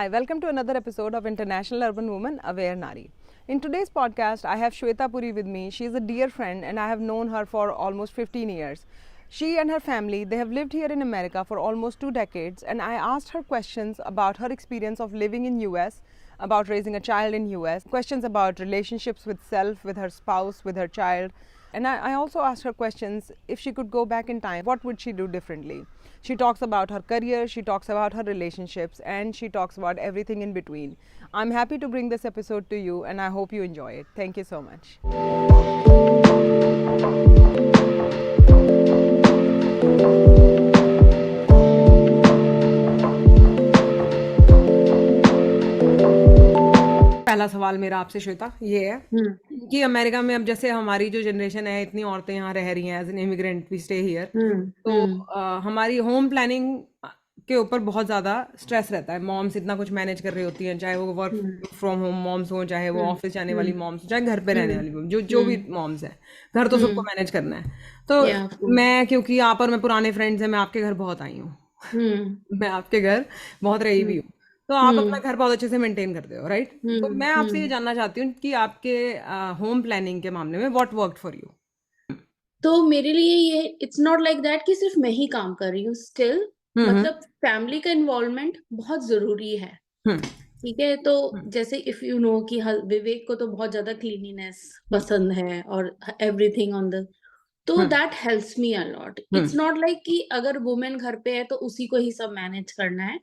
Hi, welcome to another episode of International Urban Woman Aware Nari. In today's podcast, I have Shweta Puri with me. She is a dear friend and I have known her for almost 15 years. She and her family, they have lived here in America for almost 2 decades, and I asked her questions about her experience of living in US, about raising a child in US, questions about relationships with self, with her spouse, with her child. And I also asked her questions, if she could go back in time, what would she do differently? She talks about her career, she talks about her relationships, and she talks about everything in between. I'm happy to bring this episode to you, and I hope you enjoy it. Thank you so much. पहला सवाल मेरा आपसे श्वेता ये है कि America में अब जैसे हमारी जो जनरेशन है, इतनी औरतें यहाँ रह रही हैं as an immigrant, we stay here, तो हमारी होम प्लानिंग के ऊपर बहुत ज्यादा स्ट्रेस रहता है। मॉम्स इतना कुछ मैनेज कर रही होती हैं, चाहे वो वर्क फ्रॉम होम मॉम्स हो, चाहे वो ऑफिस जाने वाली मॉम्स, चाहे घर पे रहने वाली मॉम्स, जो भी मॉम्स है, घर तो सबको मैनेज करना है। तो मैं, क्योंकि यहाँ पर मैं पुराने फ्रेंड्स हैं, मैं आपके घर बहुत आई हूँ, मैं आपके घर बहुत रही भी हूँ, तो आप अपना घर बहुत अच्छे से मेंटेन करते हो, राइट? तो मैं आपसे ये जानना चाहती हूँ कि आपके होम प्लानिंग के मामले में व्हाट वर्कड फॉर यू? तो मेरे लिए ये इट्स नॉट लाइक दैट कि सिर्फ मैं ही काम कर रही हूँ, स्टिल मतलब फैमिली का इन्वॉल्वमेंट बहुत जरूरी है। ठीक है, तो जैसे इफ यू नो कि विवेक को तो बहुत ज्यादा क्लीनिनेस पसंद है और एवरीथिंग ऑन द, तो that helps me a lot. It's not like कि अगर वुमेन घर पे है तो उसी को ही सब मैनेज करना है,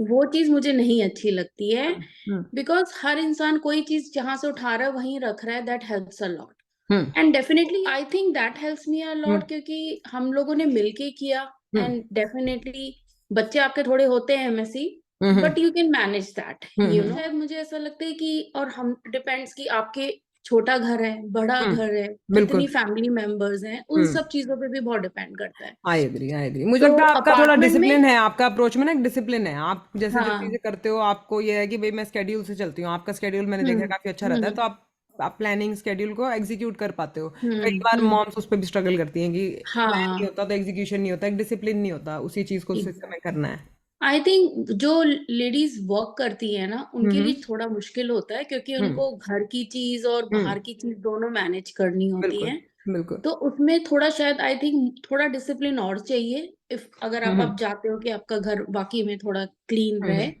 वो चीज मुझे नहीं अच्छी लगती है। बिकॉज हर इंसान कोई चीज जहां से उठा रहा है वहीं रख रहा है, that helps a lot. And definitely I think that helps me a lot, क्योंकि हम लोगों ने मिलके किया। एंड डेफिनेटली बच्चे आपके थोड़े होते हैं messy, but you can manage that, you know. शायद मुझे ऐसा लगता है कि, और हम डिपेंड्स कि आपके छोटा घर है, बड़ा घर है, कितनी फैमिली मेंबर्स हैं, उन सब चीजों पे भी बहुत डिपेंड करता है। I agree. मुझे तो लगता है आपका थोड़ा अपार्टमेंट डिसिप्लिन में, है, आपका अप्रोच में ना एक डिसिप्लिन है। आप जैसे जो हाँ, चीजें करते हो, आपको ये है कि भाई मैं स्केड्यूल से चलती हूँ। आपका स्केड्यूल मैंने देखा है, काफी अच्छा रहता है, तो आप प्लानिंग स्केड्यूल को एग्जीक्यूट कर पाते हो। कई बार मॉम्स उस पर भी स्ट्रगल करती हैं कि प्लान नहीं होता तो एग्जीक्यूशन नहीं होता, एक डिसिप्लिन नहीं होता, उसी चीज को उसी समय करना है। आई थिंक जो लेडीज वर्क करती है ना, उनके लिए थोड़ा मुश्किल होता है, क्योंकि उनको घर की चीज और बाहर की चीज दोनों मैनेज करनी होती बिल्कुल है। बिल्कुल। तो उसमें थोड़ा शायद आई थिंक थोड़ा डिसिप्लिन और चाहिए, इफ अगर आप चाहते हो कि आपका घर वाकई में थोड़ा क्लीन रहे।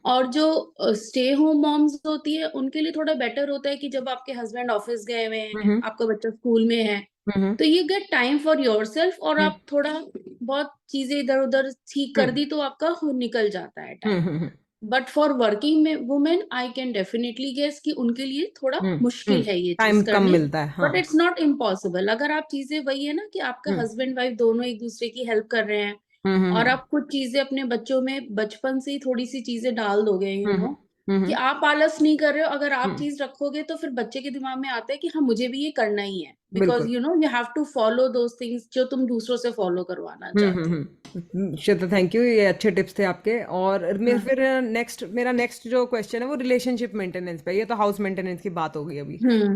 और जो स्टे होम मॉम्स होती है, उनके लिए थोड़ा बेटर होता है कि जब आपके हस्बैंड ऑफिस गए हुए हैं, आपका बच्चा स्कूल में है, तो you get time for yourself, और आप थोड़ा बहुत चीजें इधर उधर ठीक कर दी तो आपका निकल जाता है टाइम। बट फॉर वर्किंग में women, I can definitely guess कि उनके लिए थोड़ा मुश्किल है ये चीज टाइम कम करनी, मिलता है, बट हाँ। It's not impossible. अगर आप चीजें, वही है ना कि आपका हस्बैंड वाइफ दोनों एक दूसरे की हेल्प कर रहे हैं, और आप कुछ चीजें अपने बच्चों में बचपन से ही थोड़ी सी चीजें डाल दोगे, यू नो, कि आप आलस नहीं कर रहे हो, अगर आप चीज रखोगे तो फिर बच्चे के दिमाग में आता है कि हाँ मुझे भी ये करना ही है, बिकॉज बिल्कुल। You know you have to follow those things जो तुम दूसरों से फॉलो करवाना चाहते हो। श्वेता, थैंक यू, ये अच्छे टिप्स थे आपके। और फिर मेरा नेक्स्ट जो क्वेश्चन है वो रिलेशनशिप मेंटेनेंस पे। ये तो हाउस मेंटेनेंस की बात हो गई अभी।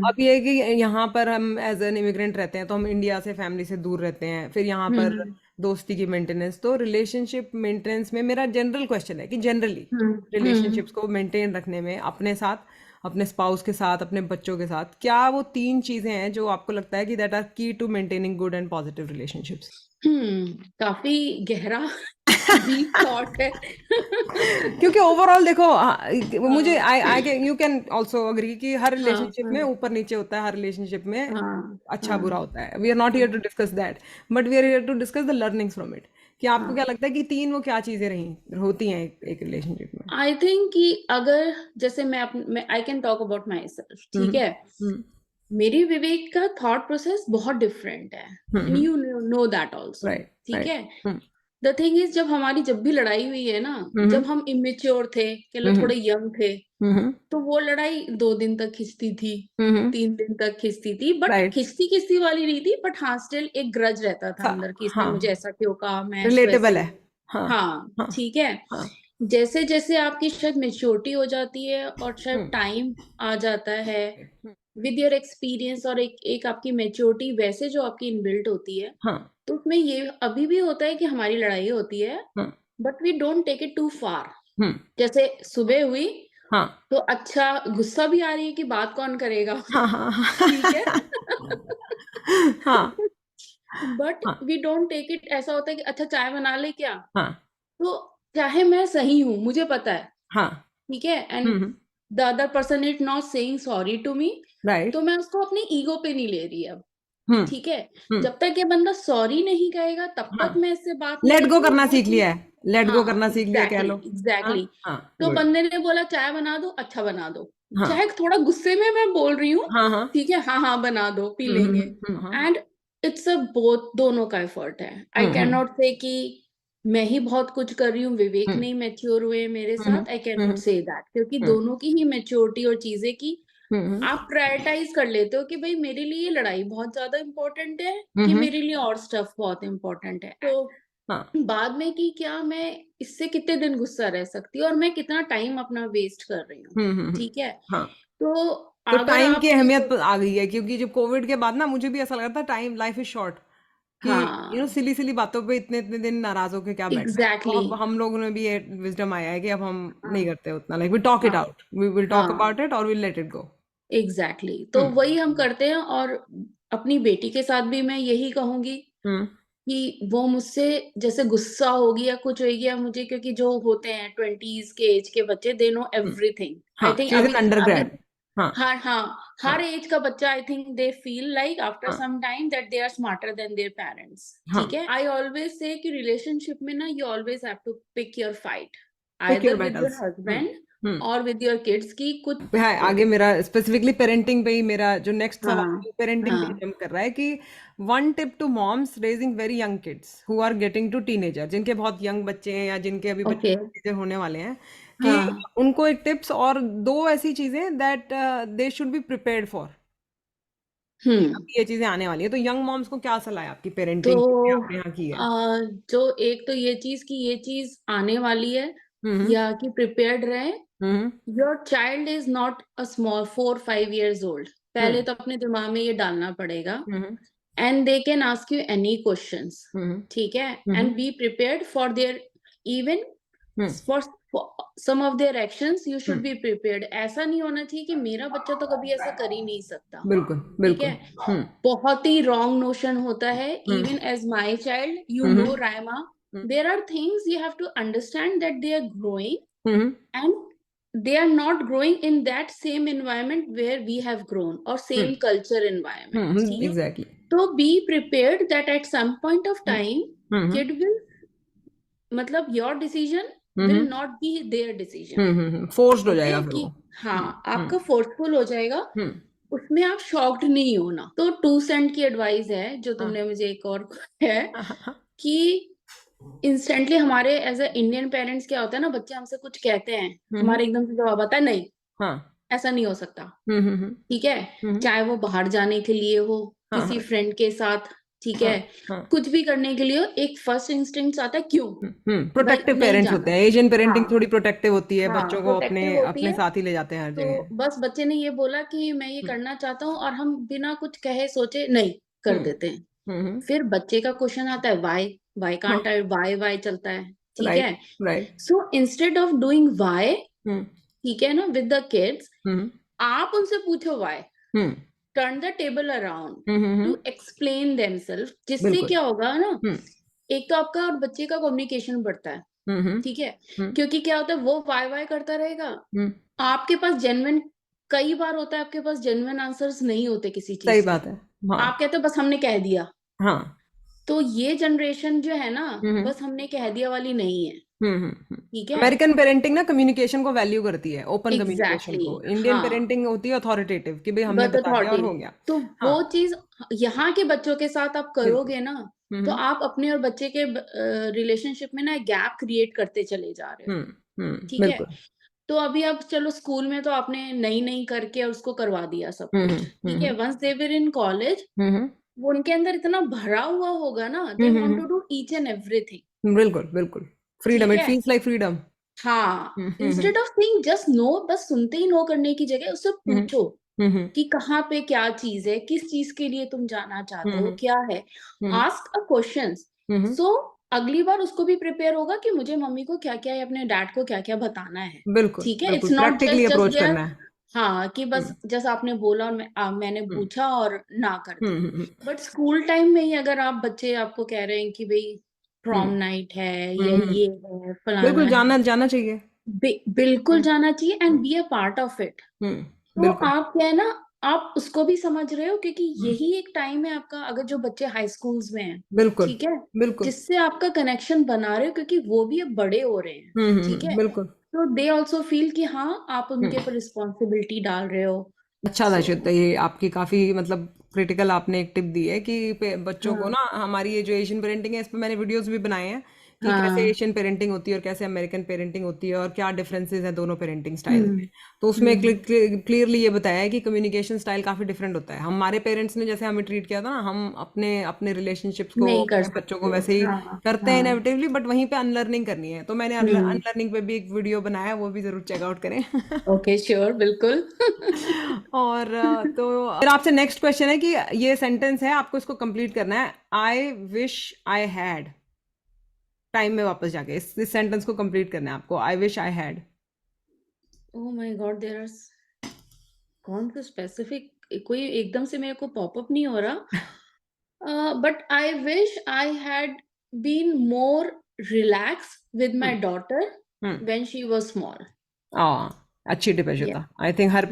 अब ये है कि यहाँ पर हम एज एन इमिग्रेंट रहते हैं, तो हम इंडिया से फैमिली से दूर रहते हैं, फिर यहाँ पर दोस्ती की मेंटेनेंस। तो रिलेशनशिप मेंटेनेंस में मेरा जनरल क्वेश्चन है कि जनरली रिलेशनशिप्स को मेंटेन रखने में अपने साथ, अपने स्पाउस के साथ, अपने बच्चों के साथ, क्या वो 3 चीजें हैं जो आपको लगता है कि that are key to maintaining good and positive relationships? काफी गहरा डीप थॉट है। क्योंकि ओवरऑल देखो, मुझे I you can also agree कि हर हाँ, रिलेशनशिप में ऊपर नीचे होता है, हर रिलेशनशिप में हाँ, अच्छा बुरा होता है। We are not here to discuss that, but we are here to discuss the learnings from it. कि आपको क्या लगता है कि 3 वो क्या चीजें रही होती हैं एक रिलेशनशिप में? आई थिंक कि अगर जैसे मैं आई can talk about my self, ठीक है। मेरी विवेक का थॉट प्रोसेस बहुत डिफरेंट है, and you know that also, right ठीक है। राइट। द थिंग इज, जब भी लड़ाई हुई है ना, जब हम इमेच्योर थे, थोड़े यंग थे, तो वो लड़ाई 2 दिन तक खिंचती थी, 3 दिन तक खिंचती थी, बट राइट। खिंचती वाली नहीं थी, बट हाँ स्टिल एक ग्रज रहता था अंदर कि इसने हाँ, मुझे ऐसा क्यों कहा, मैं इसको रिलेटेबल ऐसे। है। हाँ हाँ, हाँ ठीक है। हाँ। जैसे जैसे आपकी शायद मेच्योरिटी हो जाती है, और शायद टाइम आ जाता है विद योर एक्सपीरियंस, और एक आपकी मेच्योरिटी वैसे जो आपकी इनबिल्ट होती है, हाँ तो उसमें ये अभी भी होता है कि हमारी लड़ाई होती है, हाँ। But we don't take it too far. Hmm जैसे सुबह हुई हाँ तो अच्छा गुस्सा भी आ रही है कि बात कौन करेगा, हाँ हाँ ठीक है। हाँ बट हाँ वी डोंट टेक इट, ऐसा होता है कि अच्छा चाय बना ले क्या, हाँ तो चाहे मैं सही हूँ, मुझे पता है, हाँ ठीक है, and the other person is not saying sorry to me, right तो मैं उसको अपनी ईगो पे नहीं ले रही अब, हम्म ठीक है। हम्म जब तक ये बंदा सॉरी नहीं कहेगा तब हाँ तक मैं इससे बात नहीं लेट गो करूंगी, करना वो सीख चीज। लिया है, लेट गो हाँ करना सीख लिया कह एग्जैक्टली लो। हाँ एग्जैक्टली। हाँ तो गुड। बंदे ने बोला चाय बना दो, अच्छा बना दो, हाँ चाहे थोड़ा गुस्से में मैं बोल रही हूँ, हाँ हाँ ठीक है, हाँ हाँ बना दो, पी लेंगे। हाँ एंड इट्स अ बोथ, दोनों का एफर्ट है। आई कैन हम्म नॉट से कि मैं ही बहुत कुछ कर रही हूँ, विवेक हम्म नहीं मैच्योर हुए मेरे हम्म साथ, आई can not hmm say that, क्योंकि हम्म दोनों की ही मैच्योरिटी और चीजें की हम्म आप प्रायोरिटाइज कर लेते हो कि भाई मेरे लिए ये लड़ाई बहुत ज्यादा इम्पोर्टेंट है, कि हम्म मेरे लिए और स्टफ बहुत इम्पोर्टेंट है। तो हाँ बाद में कि क्या मैं इससे कितने दिन गुस्सा रह सकती हूँ और मैं कितना टाइम अपना वेस्ट कर रही हूँ, ठीक है। हाँ तो तो अगर टाइम की आप ये अहमियत आ गई है, क्योंकि जब कोविड के बाद ना मुझे भी ऐसा लगा था टाइम, लाइफ इज शॉर्ट, कि हाँ सिली सिली बातों पे इतने इतने दिन नाराज होके क्या बैठना है। तो एग्जैक्टली अब हम लोगों ने भी ये विजडम आया है कि अब हम नहीं करते उतना, लाइक वी टॉक इट हाँ आउट, वी विल टॉक हाँ अबाउट इट और will let it go. Exactly, तो हम्म वही हम करते हैं। और अपनी बेटी के साथ भी मैं यही कहूंगी हम्म कि वो मुझसे जैसे गुस्सा होगी या कुछ होगी या मुझे, क्योंकि जो होते हैं 20s के एज के बच्चे, दे नो हम्म, एवरीथिंग। आई हाँ थिंक शी इज एन अभी अभी अंडरग्रेड। हाँ हर हाँ एज का बच्चा, I think they feel like after हाँ some time that they are smarter than their parents, हाँ ठीक है। आई ऑलवेज से कि रिलेशनशिप में ना you always have to pick your fight, pick your either with your battles. Husband hmm और with your kids की कुछ। है आगे मेरा स्पेसिफिकली पेरेंटिंग पे ही, मेरा जो नेक्स्ट हाँ सवाल पेरेंटिंग पे हाँ जंप कर रहा है कि one tip to moms raising very young kids who are getting to teenager, जिनके बहुत यंग बच्चे हैं या जिनके अभी बच्चे ओके टीनेजर होने वाले हैं, कि हाँ उनको एक टिप्स और दो ऐसी चीजें that they should be prepared for, कि हम्म। अभी ये चीजें आने वाली है। तो यंग मॉम्स को क्या सलाह है आपकी तो पेरेंटिंग की आपने यहाँ की है? जो एक तो ये चीज कि ये चीज आने वाली है, हम्म या कि प्रिपेयर्ड रहे। Hmm your child is not a small 4-5 years old, पहले हम्म तो अपने दिमाग में ये डालना पड़ेगा। Hmm and they can ask you any questions, hmm ठीक है, hmm and be prepared for their, even hmm for some of their actions you should hmm, be prepared. ऐसा नहीं होना चाहिए कि मेरा बच्चा तो कभी ऐसा कर ही नहीं सकता, बिल्कुल ठीक बिल्कुल। है। बहुत ही रॉन्ग नोशन होता है, hmm even as my child, you hmm know Raima, hmm there are things you have to understand that they are growing, hmm and they are not growing in that same environment where we have grown, or hmm same culture environment, ठीक है। Exactly. तो be prepared that at some point of hmm time hmm kid will, मतलब your decision will hmm not be their decision, forced हो ठीक जाएगा है, फिर कि वो। हाँ हम्म आपका फोर्सफुल हो जाएगा, हम्म उसमें आप शॉक्ड नहीं होना। तो 2 सेंट की एडवाइस है जो हाँ तुमने मुझे एक और है, हाँ हाँ कि इंस्टेंटली हमारे एज अ इंडियन पेरेंट्स क्या होता है ना, बच्चे हमसे कुछ कहते हैं, हम्म हमारे एकदम से जवाब आता है नहीं, हाँ ऐसा नहीं हो सकता, हम्म हम्म ठीक है। हम्म चाहे वो बाहर जाने के लिए हो, हाँ किसी हाँ फ्रेंड के साथ, ठीक हाँ है, हाँ कुछ भी करने के लिए हो, एक फर्स्ट इंस्टिंक्ट आता है क्यों, कि भाई प्रोटेक्टिव नहीं पेरेंट्स होते जाना। हैं, एशियन पेरेंटिंग हाँ थोड़ी प्रोटेक्टिव होती है, हाँ बच्चों को अपने प्रोटेक्टिव होती अपने है। साथ ही ले जाते हैं हर तो जगह। बस बच्चे ने ये बोला कि मैं ये हम्म करना चाहता हूँ, और हम बिना कुछ कहे सोचे नहीं कर हम्म देते हैं। हम्म फिर बच्चे का क्वेश्चन आता है वाई हाँ कांट आई, वाई चलता है, ठीक राइट है। Right so instead of doing Y, hmm ठीक है ना, विद द किड्स, हम्म आप उनसे पूछो why, hmm turn the table around hmm to explain themselves, जिससे बिल्कुल। क्या होगा ना, हम्म एक तो आपका और बच्चे का कम्युनिकेशन बढ़ता है, हम्म ठीक है। हम्म क्योंकि क्या होता है, वो वाई वाई करता रहेगा, हम्म आपके पास जेन्युइन, कई बार होता है आपके पास जेन्युइन आंसर्स नहीं होते किसी सही चीज के, बात है। हाँ आप कहते हो बस हमने कह दिया। हाँ तो ये जनरेशन जो है ना, हम्म बस हमने कह दिया वाली नहीं है, ठीक है। अमेरिकन पेरेंटिंग ना कम्युनिकेशन को वैल्यू करती है, ओपन कम्युनिकेशन एग्जैक्टली को। इंडियन हाँ, पेरेंटिंग होती है अथॉरिटेटिव, कि भाई हमने बट बता दिया और अथॉरिटी, हो गया। तो हाँ वो चीज यहाँ के बच्चों के साथ आप बिल्कुल। करोगे ना, तो हम्म आप अपने और बच्चे के रिलेशनशिप में ना गैप क्रिएट करते चले जा रहे हो, ठीक है। बिल्कुल। तो अभी अब चलो स्कूल में तो आपने नई नई करके उसको करवा दिया सब कुछ, ठीक है। हम्म once they were in college, हम्म वो उनके अंदर इतना भरा हुआ होगा ना, they want to hmm do each and everything, बिल्कुल बिल्कुल। फ्रीडम, ठीक इट है। Feels like freedom. हाँ, hmm instead of saying just no, बस सुनते ही नो करने की जगह उससे हम्म पूछो हम्म कि कहाँ पे क्या चीज है, किस चीज के लिए तुम जाना चाहते हो, हम्म क्या है। हम्म आस्क अ क्वेश्चंस, हम्म सो अगली बार उसको भी प्रिपेयर होगा कि मुझे मम्मी को क्या क्या, अपने डैड को क्या क्या बताना है। बिल्कुल ठीक है, बिल्कुल, it's not practically just approach there. करना है। हाँ, कि बस जैसा आपने बोला और मैंने हम्म पूछा और ना कर दी। हम्म बट स्कूल टाइम में ही अगर आप बच्चे आपको कह रहे हैं कि भाई प्रॉम हम्म नाइट है या हम्म। ये है फलाना बिल्कुल, है, जाना जाना चाहिए। बिल्कुल हम्म जाना चाहिए and hmm be a part of it. तो बिल्कुल। आप क्या है ना, आप उसको भी समझ रहे हो क्योंकि हम्म, यही एक टाइम है आपका, अगर जो बच्चे हाई स्कूल्स में हैं, बिल्कुल ठीक है, बिल्कुल। जिससे आपका कनेक्शन बना रहे हो क्योंकि वो भी अब बड़े हो रहे हैं। ठीक है, बिल्कुल। तो दे ऑल्सो फील कि हाँ आप उनके हम्म। ऊपर रिस्पॉन्सिबिलिटी डाल रहे हो। अच्छा था सो श्वेता, ये आपकी काफी मतलब क्रिटिकल आपने एक टिप दी है कि बच्चों को हाँ ना, हमारी ये जो एशियन पेरेंटिंग है इस पे मैंने वीडियोस भी बनाए हैं कि कैसे हाँ। एशियन पेरेंटिंग होती है और कैसे अमेरिकन पेरेंटिंग होती है और क्या डिफरेंसेस हैं दोनों पेरेंटिंग स्टाइल हम्म में। तो उसमें हम्म। क्लियरली ये बताया है कि कम्युनिकेशन स्टाइल काफी डिफरेंट होता है। हमारे पेरेंट्स ने जैसे हमें ट्रीट किया था ना, हम अपने अपने रिलेशनशिप्स को, नहीं कर अपने बच्चों को सकते। वैसे ही हाँ करते हैं हाँ। इनएविटेबली, बट वहीं पे अनलर्निंग करनी है। तो मैंने हम्म। अनलर्निंग पे भी एक वीडियो बनाया है, वो भी जरूर चेकआउट करें। ओके, श्योर, बिल्कुल। और तो फिर आपसे नेक्स्ट क्वेश्चन है कि ये सेंटेंस है, आपको इसको कंप्लीट करना है। आई विश आई हैड, टाइम में वापस जाके इस सेंटेंस को कंप्लीट करना है आपको। I wish I had. Oh my god, there are, कौन सा स्पेसिफिक, कोई एकदम से मेरे को पॉपअप नहीं हो रहा। But I wish I had been more relax with my hmm daughter hmm. When she was small. अच्छी टिप है या श्वेता। आई थिंक हर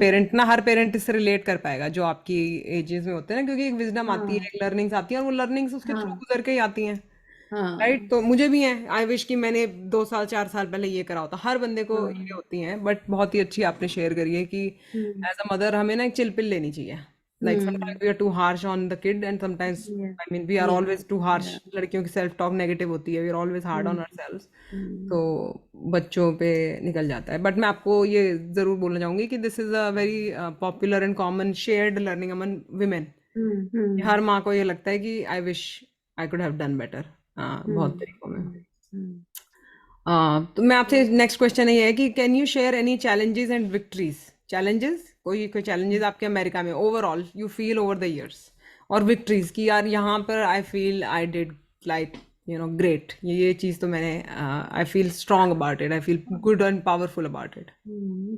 पेरेंट इससे रिलेट कर पाएगा जो आपकी एजेस में होते हैं ना, क्योंकि एक विजडम आती हाँ है, एक लर्निंग्स आती है, और वो लर्निंग्स उसके थ्रू हाँ गुजर के ही आती हैं। राइट, हाँ तो मुझे भी है आई विश कि मैंने 2 साल 4 साल पहले ये करा होता। हर बंदे को ये हाँ। होती हैं, बट बहुत ही अच्छी आपने शेयर करी है कि हम्म एज अ मदर हमें ना एक चिल पिल लेनी चाहिए। Like hmm. Sometimes we are too harsh on the kid and sometimes, yeah I mean we are yeah always too harsh. Yeah. लड़कियों की सेल्फ टॉक नेगेटिव होती है, we are always hard on hmm ourselves. तो हम्म बच्चों पे निकल जाता है। बट मैं आपको ये जरूर बोलना चाहूंगी कि this is a very popular and common shared learning among women. Hmm हर माँ को ये लगता है कि I wish I could have done better, बहुत तरीकों में। हम्म। तो मैं आपसे नेक्स्ट क्वेश्चन ये है कि can you share any challenges and victories. Challenges, कोई कोई चैलेंजेस आपके अमेरिका में overall you feel over the years, और विक्ट्रीज कि यार यहाँ पर I feel I did like great, ये चीज़ तो मैंने, I feel strong about it, I feel good and powerful about it.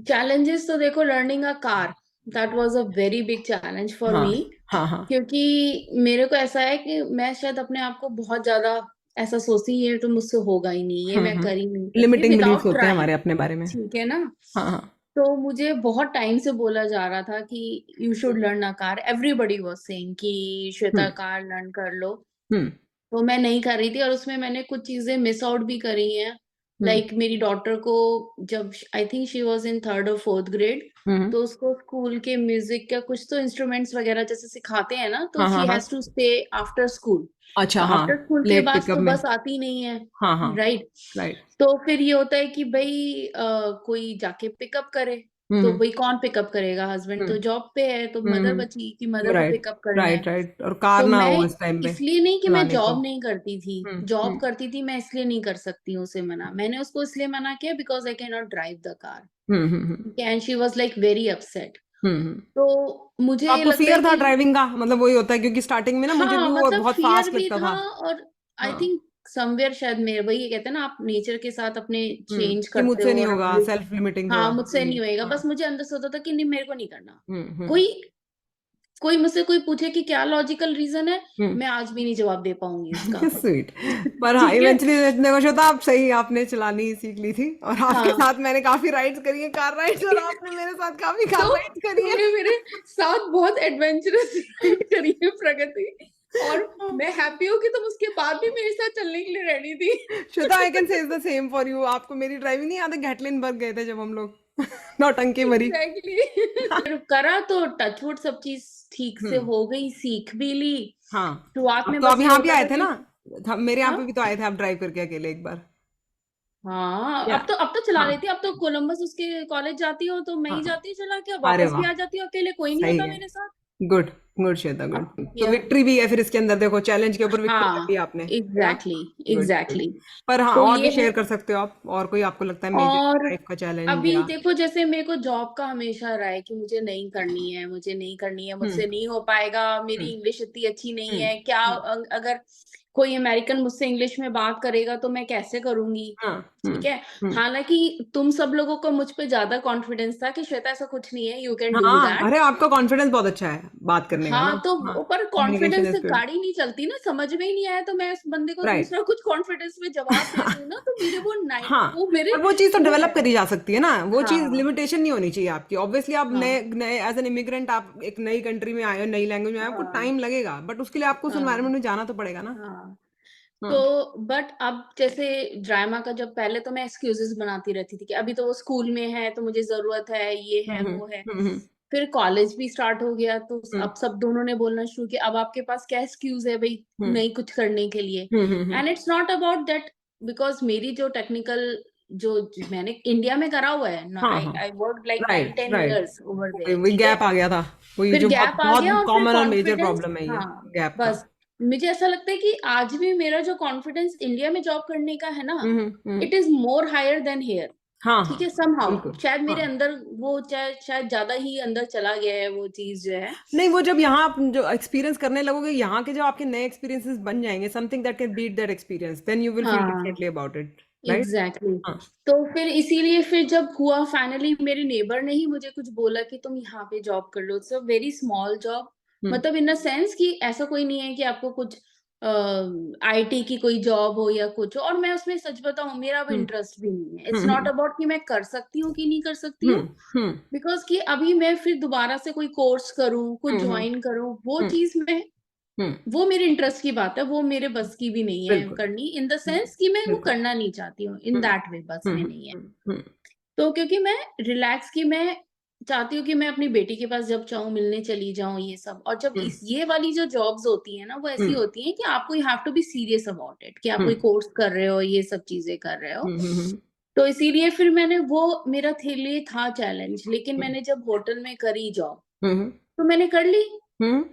Challenges तो देखो, learning a car, that was a very big challenge for हाँ मी। हाँ हाँ। क्योंकि मेरे को ऐसा है कि मैं शायद अपने आप को बहुत ज्यादा ऐसा सोचती, ये तो मुझसे होगा ही नहीं, ये मैं कर ही नहीं सकती लिमिटिंग बिलीव्स विदाउट होते हैं ट्राइंग। हमारे अपने बारे में। ठीक है ना। हाँ हाँ। तो मुझे बहुत टाइम से बोला जा रहा था कि you should learn a car, everybody was saying कि श्वेता हम्म कार लर्न कर लो। हम्म तो मैं नहीं कर रही थी और उसमें मैंने कुछ चीजें मिस आउट भी करी हैं। हम्म लाइक मेरी डॉटर को, जब I think she was in third और फोर्थ ग्रेड, हम्म। तो उसको स्कूल के म्यूजिक का कुछ तो इंस्ट्रूमेंट्स वगैरह जैसे सिखाते हैं ना, तो हाँ हाँ शी हाँ। Has to stay after school. अच्छा, तो हाँ। आफ्टर स्कूल के लेट बाद पिकअप तो में। बस आती नहीं है। हाँ हाँ। राइट। राइट। तो फिर ये होता है कि भाई कोई जाके पिकअप करे। तो हम्म भाई कौन पिकअप करेगा, हस्बैंड तो हम्म जॉब पे है, तो मदर बची कि मदर को राइट पिकअप करना है। राइट राइट, और कार तो ना मैं हो इस टाइम पे इसलिए नहीं कि मैं चलाने को। जॉब नहीं करती थी, जॉब हम्म। करती थी, मैं इसलिए नहीं कर सकती हूँ उसे मना। मैंने उसको इसलिए मना किया because I can not drive the car. Hmm. And she was like very upset. Hmm. तो मुझे तो ये आपको लगता है फियर था कि ड्राइविंग का, मतलब वही होता है, क्योंकि स्टार्टिंग में ना मुझे भी हाँ, वो मतलब बहुत फियर फास्ट भी लगता था। था। और आई हाँ। थिंक समवेयर शायद मेरे, वही ये कहते हैं ना, आप नेचर के साथ अपने चेंज कि करते मुझसे हो नहीं और होगा, अपने। सेल्फ लिमिटिंग हाँ, थोड़ा मुझसे वही। नहीं होएगा, हाँ। बस मुझे अंदर से होता था कि नहीं, मेरे को नहीं करना। हम्म। कोई कोई मुझसे कोई पूछे कि क्या लॉजिकल रीजन है, हम्म। मैं आज भी नहीं जवाब दे पाऊंगी इसका। स्वीट। पर हाँ, ठीक है। इवेंचुअली देखो श्वेता, आप सही, आपने चलानी सीख ली थी, और आपके हाँ, साथ मैंने काफी राइड्स करी है, कार राइड्स, और आपने मेरे साथ काफी तो कार राइड्स करी है। तूने मेरे साथ बहुत एडवेंचरस राइड करी है प्रगति, और मैं हैप्पी हूँ कि तुम उसके बाद भी मेरे साथ चलने के लिए रेडी थी। Shweta, I can say the same for you. आपको मेरी ड्राइविंग नहीं याद है, गैटलिनबर्ग गए थे जब हम लोग नौटंकी भरी। एग्जैक्टली। करा तो टचवुड सब चीज ठीक से हम्म। हो गई, सीख भी ली। हाँ। शुरुआत अब में तो आप बस ये यहाँ भी होता आए था थे कि ना, मेरे यहाँ हाँ पे भी तो आए थे आप ड्राइव करके अकेले एक बार। हाँ, या अब तो चला हाँ लेती, अब तो कोलंबस उसके कॉलेज जाती हो तो मैं हाँ ही हाँ। जाती हूँ चला के, अरे वापस भी वाह, आ जाती हूँ अकेले, कोई नहीं सही होता है। मेरे साथ। Good, good Shweta, good. अब तो किया। विक्ट्री भी है फिर इसके अंदर, देखो चैलेंज के ऊपर विक्ट्री कर ली हाँ, आपने, है ना। Exactly good good. एग्जैक्टली। पर हाँ, तो और ये भी है। शेयर कर सकते हो आप, और कोई आपको लगता है मेजर और लाइफ का चैलेंज अभी या। देखो, जैसे मेरे को जॉब का हमेशा रहा है कि मुझे नहीं करनी है, मुझे नहीं करनी है, हम्म मुझसे नहीं हो पाएगा, मेरी हम्म इंग्लिश इतनी अच्छी नहीं हम्म है क्या। हम्म अगर कोई अमेरिकन मुझसे इंग्लिश में बात करेगा तो मैं कैसे करूंगी, हाँ, ठीक है। हम्म। हालांकि तुम सब लोगों को मुझ पे ज्यादा कॉन्फिडेंस था कि श्वेता ऐसा कुछ नहीं है, यू कैन डू हाँ, दैट। अरे आपका कॉन्फिडेंस बहुत अच्छा है बात करने का ना। हाँ, तो हाँ, पर कम्युनिकेशन कॉन्फिडेंस इज से गुड। गाड़ी नहीं चलती ना, समझ में ही नहीं आया तो मैं उस बंदे को राइट। दूसरा कुछ कॉन्फिडेंस में जवाब दे दूं ना, तो मेरे वो नाइट हाँ, वो मेरे और वो चीज़ तो वो डेवलप है। करी जा सकती है ना, वो चीज़ हाँ लिमिटेशन नहीं होनी चाहिए आपकी। ऑब्वियसली आप नए हाँ नए एज एन इमिग्रेंट आप एक नई कंट्री में आए हो, नई लैंग्वेज में आए हो, आपको हाँ टाइम लगेगा, बट उसके लिए आपको उस हाँ एनवायरनमेंट में जाना तो पड़ेगा ना। हाँ। हाँ। तो बट अब जैसे ड्रामा का, जब पहले तो मैं एक्सक्यूजेस बनाती रहती थी कि अभी तो वो स्कूल में है तो मुझे जरूरत है, ये हम्म, है हम्म, वो है। हम्म, फिर कॉलेज भी स्टार्ट हो गया तो हम्म, अब सब दोनों ने बोलना शुरू किया, अब आपके पास क्या एक्सक्यूज है भाई हम्म, नहीं कुछ करने के लिए। Hmm, and it's not about that, because मेरी जो टेक्निकल जो मैंने इंडिया में करा हुआ है ना, हाँ, आई हाँ, I work like nine right, ten right. Years over वही देयर, वही ठीक है। गैप आ गया था, वही फिर जो बहुत गैप आ गया बहुत और फिर कॉमन और मेजर कॉन्फिडेंस, प्रॉब्लम है ये हाँ गैप का। बस। मुझे ऐसा लगता है कि आज भी मेरा जो कॉन्फिडेंस इंडिया में जॉब करने का है ना, it is more higher than here, हाँ, ठीक हाँ, है। समहाउ बिल्कुल। शायद हाँ, मेरे अंदर वो शायद ज्यादा ही अंदर चला गया है वो चीज जो है। नहीं, वो जब यहाँ आप जो एक्सपीरियंस करने लगोगे, यहाँ के जो आपके नए एक्सपीरियंसेस बन जाएंगे, something that can beat that experience, then you will feel हाँ differently about it, right. Exactly exactly. हाँ। तो फिर इसीलिए फिर जब हुआ फाइनली, मेरे नेबर ने ही मुझे कुछ बोला कि तुम यहाँ पे जॉब कर लो, it's a very small job, hmm, मतलब इन द सेंस कि ऐसा कोई नहीं है कि आपको कुछ आईटी की कोई जॉब हो या कुछ हो। और मैं उसमें सच बताऊं मेरा वो हम्म, इंटरेस्ट भी नहीं है, इट्स नॉट हम्म, अबाउट कि मैं कर सकती हूँ कि नहीं कर सकती हम्म, हूँ, हम्म, बिकॉज कि अभी मैं फिर दोबारा से कोई कोर्स करूँ, कुछ हम्म, ज्वाइन करूँ, वो हम्म, चीज में, हम्म, वो मेरे इंटरेस्ट की बात है, वो मेरे बस की भी नहीं है बिल्कुल, करनी, इन द सेंस कि मैं वो बिल्कुल। करना नहीं चाहती हूँ, इन हम्म, दैट वे बस में हम्म, नहीं है। हम्म, तो क्योंकि मैं रिलैक्स की मैं चाहती हूँ कि मैं अपनी बेटी के पास जब चाहूँ मिलने चली जाऊँ ये सब। और जब हम्म, इस ये वाली जो जॉब्स होती है ना, वो ऐसी हम्म, होती है कि आपको you have to be serious about it, कि आप कोई हम्म, कोर्स कर रहे हो, ये सब चीजें कर रहे हो। हम्म, हम्म, तो इसीलिए फिर मैंने वो, मेरा थे लिए था चैलेंज, लेकिन हम्म, मैंने जब होटल में करी जॉब हम्म, तो मैंने कर ली, हम्म,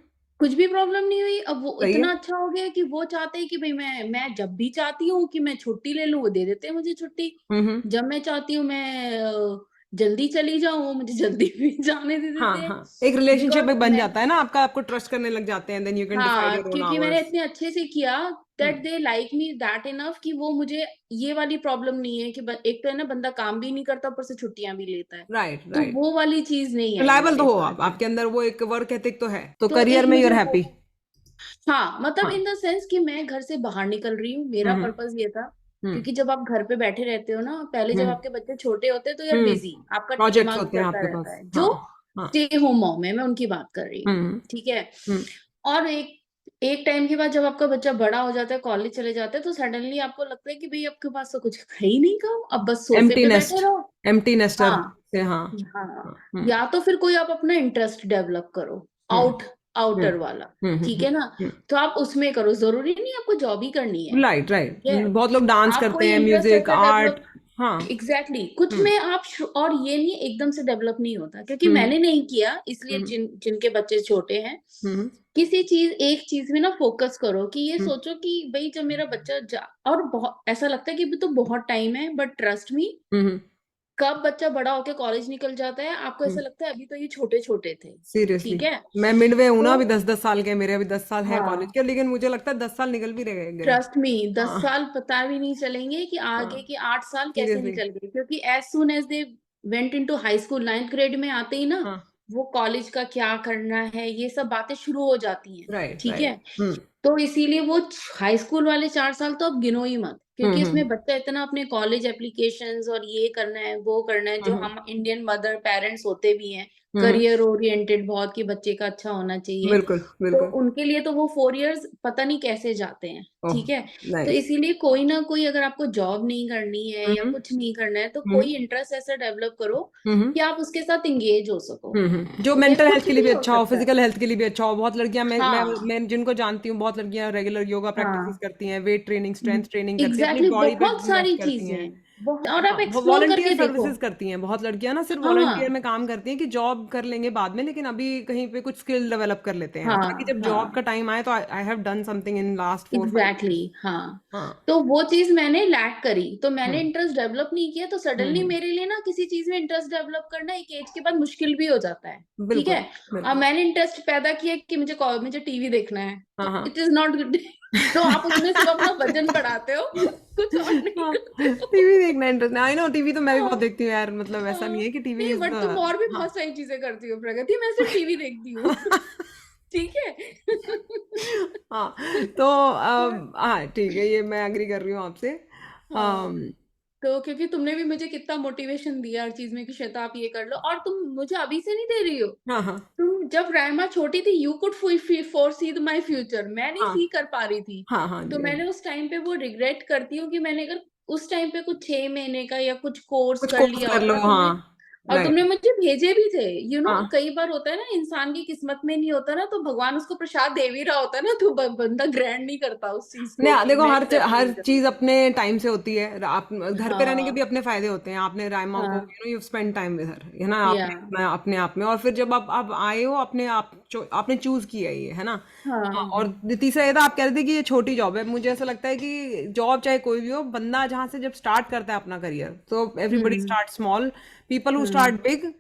कुछ भी प्रॉब्लम नहीं हुई। अब वो सही है। इतना अच्छा हो गया कि वो चाहते हैं कि भाई मैं जब भी चाहती हूँ कि मैं छुट्टी ले लूँ, वो दे देते हैं मुझे छुट्टी। हम्म, जब मैं चाहती हूँ मैं जल्दी चली जाऊँ, वो मुझे जल्दी भी जाने दे हाँ, देते हैं। हाँ, एक रिलेशनशिप बिकॉज एक बन मैं, जाता है ना आपका, आपको ट्रस्ट करने लग जाते हैं, देन यू कैन डिसाइड हाँ, योर ओन क्योंकि मैंने आवर्स। इतने अच्छे से किया that they like me that enough कि वो मुझे, ये वाली प्रॉब्लम नहीं है कि एक तो है ना बंदा काम भी नहीं करता ऊपर से छुट्टियां भी लेता है, राइट, तो राइट। वो वाली चीज नहीं आई रिलायबल तो मेरे हो साथ आप, में। आपके अंदर वो एक वर्क एथिक तो है, तो तो करियर एक में मुझे यूर वो, हैप्पी। हाँ, मतलब हाँ। इन द सेंस कि मैं घर से बाहर निकल रही हूँ, मेरा हम्म, पर्पस ये था। हम्म, क्योंकि जब आप घर पे बैठे रहते हो ना, पहले जब हम्म, आपके बच्चे छोटे होते हैं तो यार हम्म, बिजी, आपका प्रोजेक्ट्स दिमाग होते हैं चलता आपके रहता पास। है, हाँ, जो हाँ। स्टे होम मॉम है, मैं उनकी बात कर रही हूँ, हम्म, ठीक है। हम्म, और एक एक टाइम के बाद जब आपका बच्चा बड़ा हो जाता है, कॉलेज चले जाता है, तो सडनली आपको लगता है कि भाई आपके पास तो कुछ है ही नहीं काम, अब बस सोफे एम्प्टी पे बैठे नेस्ट, रहो। एम्प्टी नेस्टर हाँ से। हाँ। हाँ, हम्म, या तो फिर कोई आप अपना इंटरेस्ट डेवलप करो, हम्म, आउटर हम्म, वाला, ठीक है ना। हम्म, तो आप उसमें करो, जरूरी नहीं आपको जॉब ही करनी है, राइट, राइट। ठीक है। बहुत लोग डांस आप करते कोई हैं, इंटरेस्ट म्यूजिक, ऐसा आर्ट। डेवलप, हाँ। एग्जैक्टली कुछ हम्म, में आप और ये नहीं एकदम से डेवलप नहीं होता, क्योंकि हम्म, मैंने नहीं किया, इसलिए हम्म, जिनके बच्चे छोटे हैं, हम्म, किसी चीज एक चीज में ना फोकस करो, कि ये हम्म, सोचो कि भाई जब मेरा बच्चा और बहुत ऐसा लगता है कि अभी तो बहुत टाइम है, बट ट्रस्ट मी, हम्म, कब बच्चा बड़ा होके कॉलेज निकल जाता है, आपको ऐसा लगता है अभी तो ये छोटे छोटे थे, सीरियसली। ठीक है। मैं मिडवे हूं ना, तो अभी 10-10 साल के मेरे, अभी 10 साल हैं कॉलेज हाँ, के, लेकिन मुझे लगता है 10 साल निकल भी रह गए। ट्रस्ट मी, 10 हाँ, साल पता भी नहीं चलेंगे कि हाँ, आगे के 8 साल कैसे सीरियसली। निकल गए, क्योंकि as soon as they went into high school, 9th grade में आते ही ना, हाँ, वो कॉलेज का क्या करना है ये सब बातें शुरू हो जाती हैं, राइट, ठीक राइट। है। तो इसीलिए वो हाई स्कूल वाले 4 साल तो अब गिनो ही मत, क्योंकि हम्म, इसमें बच्चा इतना अपने कॉलेज एप्लीकेशंस और ये करना है वो करना है, जो हम्म, हम इंडियन मदर पेरेंट्स होते भी हैं, हम्म, करियर ओरिएंटेड बहुत, कि बच्चे का अच्छा होना चाहिए। बिल्कुल, तो बिल्कुल। उनके लिए तो वो 4 years पता नहीं कैसे जाते हैं, ओह, ठीक है। तो नाइस। इसीलिए कोई ना कोई, अगर आपको जॉब नहीं करनी है या हम्म, कुछ नहीं करना है, तो हम्म, कोई इंटरेस्ट ऐसा डेवलप करो हम्म, कि आप उसके साथ इंगेज हो सको, जो ठीक है, मेंटल हेल्थ कुछ के लिए भी भी हो अच्छा हो, सकता है। फिजिकल हेल्थ के लिए भी अच्छा हो। बहुत लड़कियां, हाँ मैं जिनको जानती हूँ, बहुत लड़कियां रेगुलर योगा प्रैक्टिसेस हाँ करती हैं, वेट ट्रेनिंग, स्ट्रेंथ ट्रेनिंग करती हैं, अपनी एग्जैक्टली, बॉडी पे बहुत इन्वेस्ट सारी करती चीजें हैं। हैं। और आप हाँ, वो एक्सप्लोर वॉलंटियर करके देखो। सर्विसेज करती हैं, बहुत लड़कियां ना सिर्फ वॉलंटियर हाँ में काम करती हैं कि जॉब कर लेंगे बाद में, लेकिन अभी कहीं पे कुछ स्किल डेवलप कर लेते हैं ताकि हाँ जब जॉब का हाँ, टाइम आए तो I have done something in last 4 5 years। Exactly exactly, हाँ। हाँ। तो वो चीज मैंने लैक करी, तो मैंने हम्म इंटरेस्ट डेवलप नहीं किया, तो सडनली हम्म। मेरे लिए ना किसी चीज में इंटरेस्ट डेवलप करना एक एज के बाद मुश्किल भी हो जाता है। ठीक बिल्कुल है। अब बिल्कुल। मैंने इंटरेस्ट पैदा किया कि मुझे टीवी देखना है, हाँ तो हाँ। It is not good. तो आप उसमें सिर्फ अपना वजन बढ़ाते हो, कुछ और नहीं हाँ, करते हो। टीवी देखना इंटरेस्ट, आई नो टीवी तो मैं भी बहुत हाँ देखती हूँ यार, मतलब ऐसा हाँ। नहीं है कि टीवी नहीं, इज बट तुम और भी हाँ। बहुत सारी चीजें करती हो प्रगति, मैं सिर्फ टीवी देखती हूँ। ठीक है। हाँ, तो हाँ ठीक है, ये मैं एग्री कर रही हूँ आपसे। हाँ, अम, तो क्योंकि तुमने भी मुझे कितना मोटिवेशन दिया हर चीज में कि श्वेता आप ये कर लो, और तुम मुझे अभी से नहीं दे रही हो। हाँ हाँ तुम जब रायमा छोटी थी, you could foresee my future, मैं नहीं हाँ सी कर पा रही थी। हाँ हाँ तो जी, मैंने उस टाइम पे वो रिग्रेट करती हूँ कि मैंने अगर उस टाइम पे कुछ 6 महीने का या कुछ कोर्स कुछ कर कोर्स लिया कर लो, होता, हाँ। और तुमने राइट। मुझे भेजे भी थे। हाँ कई बार होता है ना, इंसान की किस्मत में नहीं होता ना, तो भगवान उसको प्रसाद दे भी रहा होता है ना, तो बंदा ग्रैंड नहीं करता उस चीज को नहीं कि देखो, मैं हर एक्सेप्ट हर नहीं कर चीज अपने टाइम से होती है। आप घर पे रहने के भी हाँ अपने फायदे होते हैं। आपने रायमा को हाँ you spend time with her, है ना, या आपने अपना अपने आप में, और फिर जब आप आए हो अपने आप आपने चूज किया ये, है ना। हाँ, हाँ और तीसरा ये था, आप कह रहे थे कि ये छोटी जॉब है। मुझे ऐसा लगता है कि जॉब चाहे कोई भी हो, बंदा जहां से जब स्टार्ट करता है अपना करियर, तो everybody hmm start small, people who hmm start big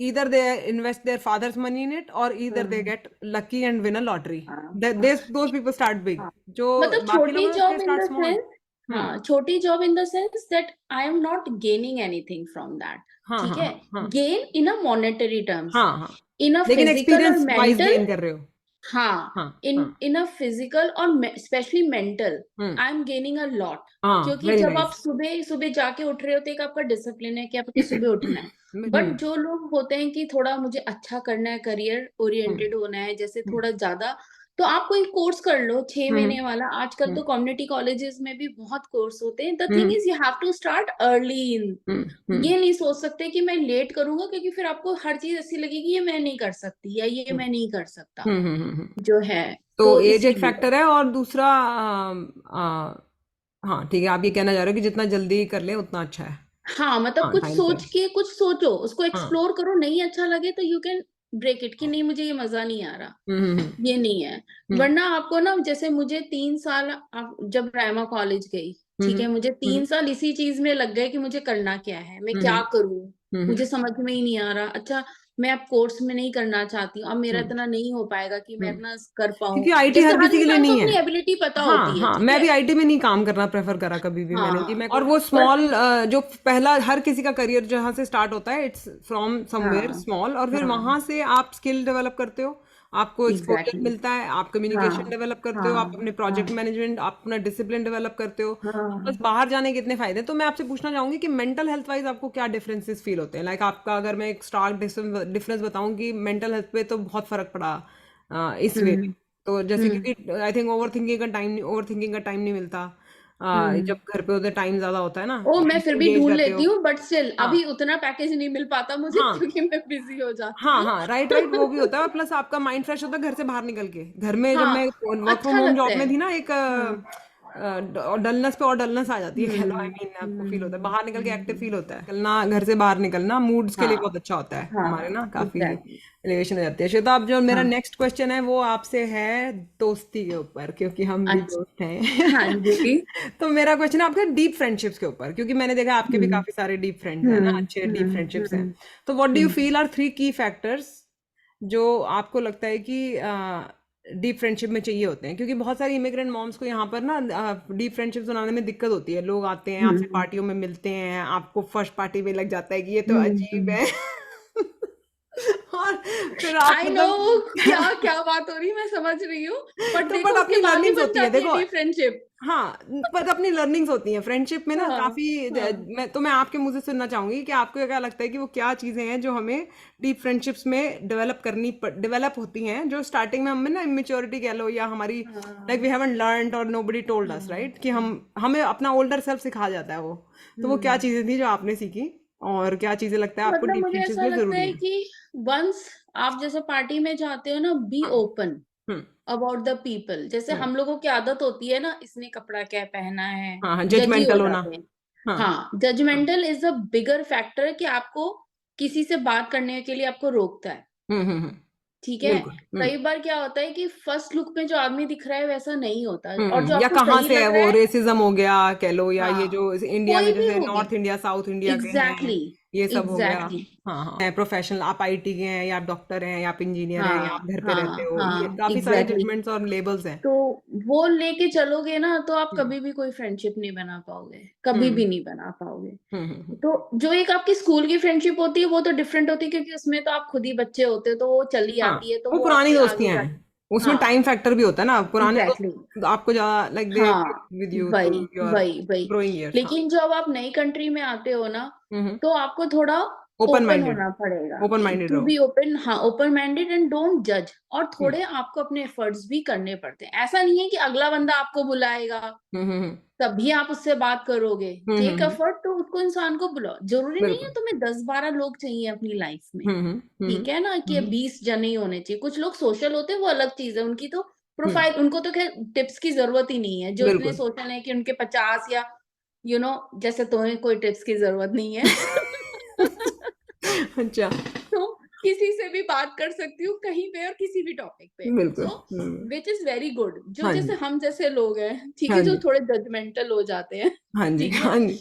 either they invest their father's money in it or either they hmm, get lucky and win a lottery. हाँ हाँ Those people start big. हाँ। जो मतलब बाकी छोटी लोग हैं they job in start the small. Sense, hmm. हाँ छोटी job in the sense that I am not gaining anything from that. हाँ ठीक हाँ है। हाँ हाँ gain in a monetary terms, हाँ हाँ, इन अ लेकिन फिजिकल और एक्सपीरियंस वाइज मेंटल। गेन कर रहे हो। हाँ, हाँ इन हाँ। इन अ फिजिकल और specially mental, hmm. I am gaining a lot. हाँ, क्योंकि वेरी जब आप नाइस। सुबह सुबह जाके उठ रहे होते हैं, एक आपका डिसिप्लिन है कि आपको सुबह उठना है। बट हम्म जो लोग होते हैं कि थोड़ा मुझे अच्छा करना है, करियर हम्म ओरिएंटेड होना है, जैसे हम्म थोड़ा ज्यादा, तो आप कोई कोर्स कर लो 6 महीने हम्म वाला। आजकल हम्म तो कम्युनिटी कॉलेजेस में भी बहुत कोर्स होते हैं। The thing hmm is you have to start early in. Hmm ये नहीं सोच सकते कि मैं लेट करूंगा, क्योंकि फिर आपको हर चीज ऐसी लगेगी ये मैं नहीं कर सकती या ये मैं नहीं कर सकता, हम्म। जो है। तो तो एज एक इसीलिए, फैक्टर है, और दूसरा हाँ ठीक है, आप ये कहना चाह रहे हो कि जितना जल्दी कर ले उतना अच्छा है। हाँ मतलब हाँ, कुछ टाइम पे। सोच के कुछ सोचो, उसको हाँ। एक्सप्लोर करो, नहीं अच्छा लगे तो यू कैन ब्रेक इट कि नहीं मुझे ये मजा नहीं आ रहा, हम्म। ये नहीं है। हम्म वरना आपको ना, जैसे मुझे 3 साल, जब रायमा कॉलेज गई, ठीक हम्म है, मुझे हम्म 3 साल इसी चीज में लग गए कि मुझे करना क्या है, मैं हम्म क्या करूं, हम्म मुझे समझ में ही नहीं आ रहा। अच्छा, मैं अब कोर्स में नहीं करना चाहती हूँ, अब मेरा हम्म इतना नहीं हो पाएगा कि मैं हम्म। इतना कर पाऊं। क्योंकि आईटी जैसे हर हर किसी के लिए इंसान को नहीं है। अपनी एबिलिटी पता हाँ होती है, हाँ, ठीक मैं है। भी आईटी में नहीं काम करना प्रेफर करा कभी भी मैंने कि हाँ मैं, और वो बट स्मॉल, जो पहला हर किसी का करियर जहाँ से स्टार्ट होता है, इट्स फ्रॉम समवेयर हाँ स्मॉल, और फिर हाँ वहां से आप स्किल डेवलप करते हो, आपको एक्सपोजर एग्जैक्टली, मिलता है, आप कम्युनिकेशन हाँ डेवलप करते हो, आप हाँ अपने प्रोजेक्ट हाँ मैनेजमेंट, आप अपना डिसिप्लिन डेवलप करते हो। बस हाँ। बाहर जाने के इतने फायदे हैं। तो मैं आपसे पूछना चाहूंगी कि मेंटल हेल्थ वाइज आपको क्या डिफरेंसेस फील होते हैं, लाइक आपका, अगर मैं एक स्टार्क डिफरेंस बताऊं कि मेंटल हेल्थ पे तो बहुत फर्क पड़ा इस वे में। हम्म तो जैसे हम्म क्योंकि आई थिंक ओवर थिंकिंग का टाइम नहीं मिलता, जब हम्म। घर पे होते टाइम ज्यादा होता है ना, ओ, मैं माइंड फिर भी एंगेज ढूंढ रहते लेती हो। हूँ, बट स्टिल हाँ अभी उतना पैकेज नहीं मिल पाता मुझे, हाँ क्योंकि मैं बिजी हो जाती हाँ हूँ। हाँ, राइट राइट, वो भी होता है, प्लस आपका माइंड फ्रेश होता है घर से बाहर निकल के। घर में जब मैं हाँ, वर्क फ्रॉम अच्छा होम लगता जॉब है। में थी ना, एक डलनेस पे और डलनेस आ जाती है, कह लो, आई मीन आपको फील होता है बाहर निकल के एक्टिव फील होता है, निकलना, घर से बाहर निकलना मूड्स के लिए बहुत हाँ अच्छा होता है हमारे हाँ ना, काफी एग्जैक्टली, एलिवेशन हो जाती है। श्वेता, अब जो मेरा हाँ नेक्स्ट क्वेश्चन है वो आपसे है दोस्ती के ऊपर, क्योंकि हम भी अच्छा, दोस्त हैं। हाँ जी। तो मेरा क्वेश्चन है आपके डीप फ्रेंडशिप्स के ऊपर, क्योंकि मैंने देखा आपके भी हम्म काफी सारे डीप फ्रेंड्स हैं ना, अच्छे डीप फ्रेंडशिप्स हैं। हम्म तो what do you hmm. Feel are 3 की फैक्टर्स जो आपको लगता है कि डीप फ्रेंडशिप में चाहिए होते हैं, क्योंकि बहुत सारी इमिग्रेंट मॉम्स को यहाँ पर ना डीप फ्रेंडशिप बनाने में दिक्कत होती है। लोग आते हैं आपसे हम्म पार्टियों में मिलते हैं, आपको फर्स्ट पार्टी में लग जाता है कि ये तो अजीब हम्म। है। और फिर आप आई नो, क्या मतलब क्या बात हो रही है, मैं समझ रही हूँ। बट तो देखो बट उसके अपनी बाद भी लर्निंग्स बन होती है जाती है देखो। D friendship. हाँ, पर अपनी लर्निंग्स होती हैं फ्रेंडशिप में ना हाँ काफी। हाँ। मैं आपके मुंह से सुनना चाहूंगी कि आपको क्या लगता है कि वो क्या चीजें हैं जो हमें डीप फ्रेंडशिप्स में डेवलप होती हैं, जो स्टार्टिंग में हमें ना इमेच्योरिटी कह लो, या हमारी लाइक वी हाँ हैवंट लर्नड और नोबडी टोल्ड अस, हाँ राइट, कि हमें अपना ओल्डर सेल्फ सिखा जाता है वो। तो वो क्या हम्म। चीजें थी जो आपने सीखी, और क्या चीजें लगता है आपको मतलब डीप मुझे फ्रेंडशिप्स ऐसा में लगता जरूरी है है। कि वंस आप जैसे पार्टी में जाते हो ना, बी हाँ। Open hmm about the people. जैसे हम्म। हम लोगों की आदत होती है ना, इसने कपड़ा क्या पहना है, हाँ हाँ, जजी हो जजमेंटल होना। जाते हैं। हाँ हाँ, judgmental is a bigger factor कि आपको किसी से बात करने के लिए आपको रोकता है। हम्म, ठीक है, बिल्कुल। कई बार क्या होता है कि फर्स्ट लुक में जो आदमी दिख रहा है वैसा नहीं होता, और जो या आपको कहाँ सही से है लग रहा वो, है, रेसिज्म हो गया कह लो, या ये हाँ, जो इंडिया में कोई भी जैसे हो गया, नॉर्थ इंडिया साउथ इंडिया के हैं, एग्जैक्टली ये सब हो गया। एग्जैक्टली हाँ हाँ, प्रोफेशनल, आप आईटी के हैं या आप डॉक्टर हैं या आप इंजीनियर हैं या आप हाँ घर पे रहते हाँ हो, ये हाँ काफी सारे एग्जैक्टली जजमेंट्स और लेबल्स हैं। तो वो लेके चलोगे ना तो आप हम्म कभी भी कोई फ्रेंडशिप नहीं बना पाओगे, कभी हम्म भी नहीं बना पाओगे। हम्म। तो जो एक आपकी स्कूल की फ्रेंडशिप होती है वो तो डिफरेंट होती है, क्योंकि उसमें तो आप खुद ही बच्चे होते हो, तो वो चली हाँ, आती है, तो वो वो पुरानी आपकी आगे दोस्तियां हैं, जाके, उसमें हाँ टाइम फैक्टर भी होता है ना, पुराने एग्जैक्टली दोस्त आपको ज्यादा लाइक दे हाँ विद यू थ्रू वही योर वही वही ग्रोइंग ईयर्स। हाँ। लेकिन जब आप नई कंट्री में आते हो ना, हम्म। तो आपको थोड़ा ओपन ओपन माइंडेड, होना पड़ेगा, ओपन माइंडेड टू रहो। बी ओपन, हाँ ओपन माइंडेड एंड डोंट जज, और हम्म थोड़े आपको अपने एफर्ट्स भी करने पड़ते हैं। ऐसा नहीं है कि अगला बंदा आपको बुलाएगा हम्म हम्म तभी आप उससे बात करोगे, टेक हम्म। एफर्ट, तो उसको इंसान को बुलाओ, जरूरी नहीं है बिल्कुल। तुम्हें 10-12 लोग चाहिए अपनी लाइफ में, हम्म ठीक है ना, कि हम्म 20 जने ही होने चाहिए। कुछ लोग सोशल होते हैं, वो अलग चीज है, उनकी तो हम्म। प्रोफाइल, उनको तो खैर टिप्स की जरूरत ही नहीं है, जो इतने बिल्कुल। सोशल है कि उनके 50 या जैसे तुम्हें कोई टिप्स की जरूरत नहीं है। अच्छा। तो किसी से भी बात कर सकती हूँ कहीं पे और किसी भी टॉपिक पे, बिल्कुल। सो विच इज वेरी गुड। जो हाँ जैसे जी, हम जैसे लोग हैं, ठीक हाँ है, जो जी, थोड़े जजमेंटल हो जाते हैं, हाँ जी, ठीक है, हाँ जी।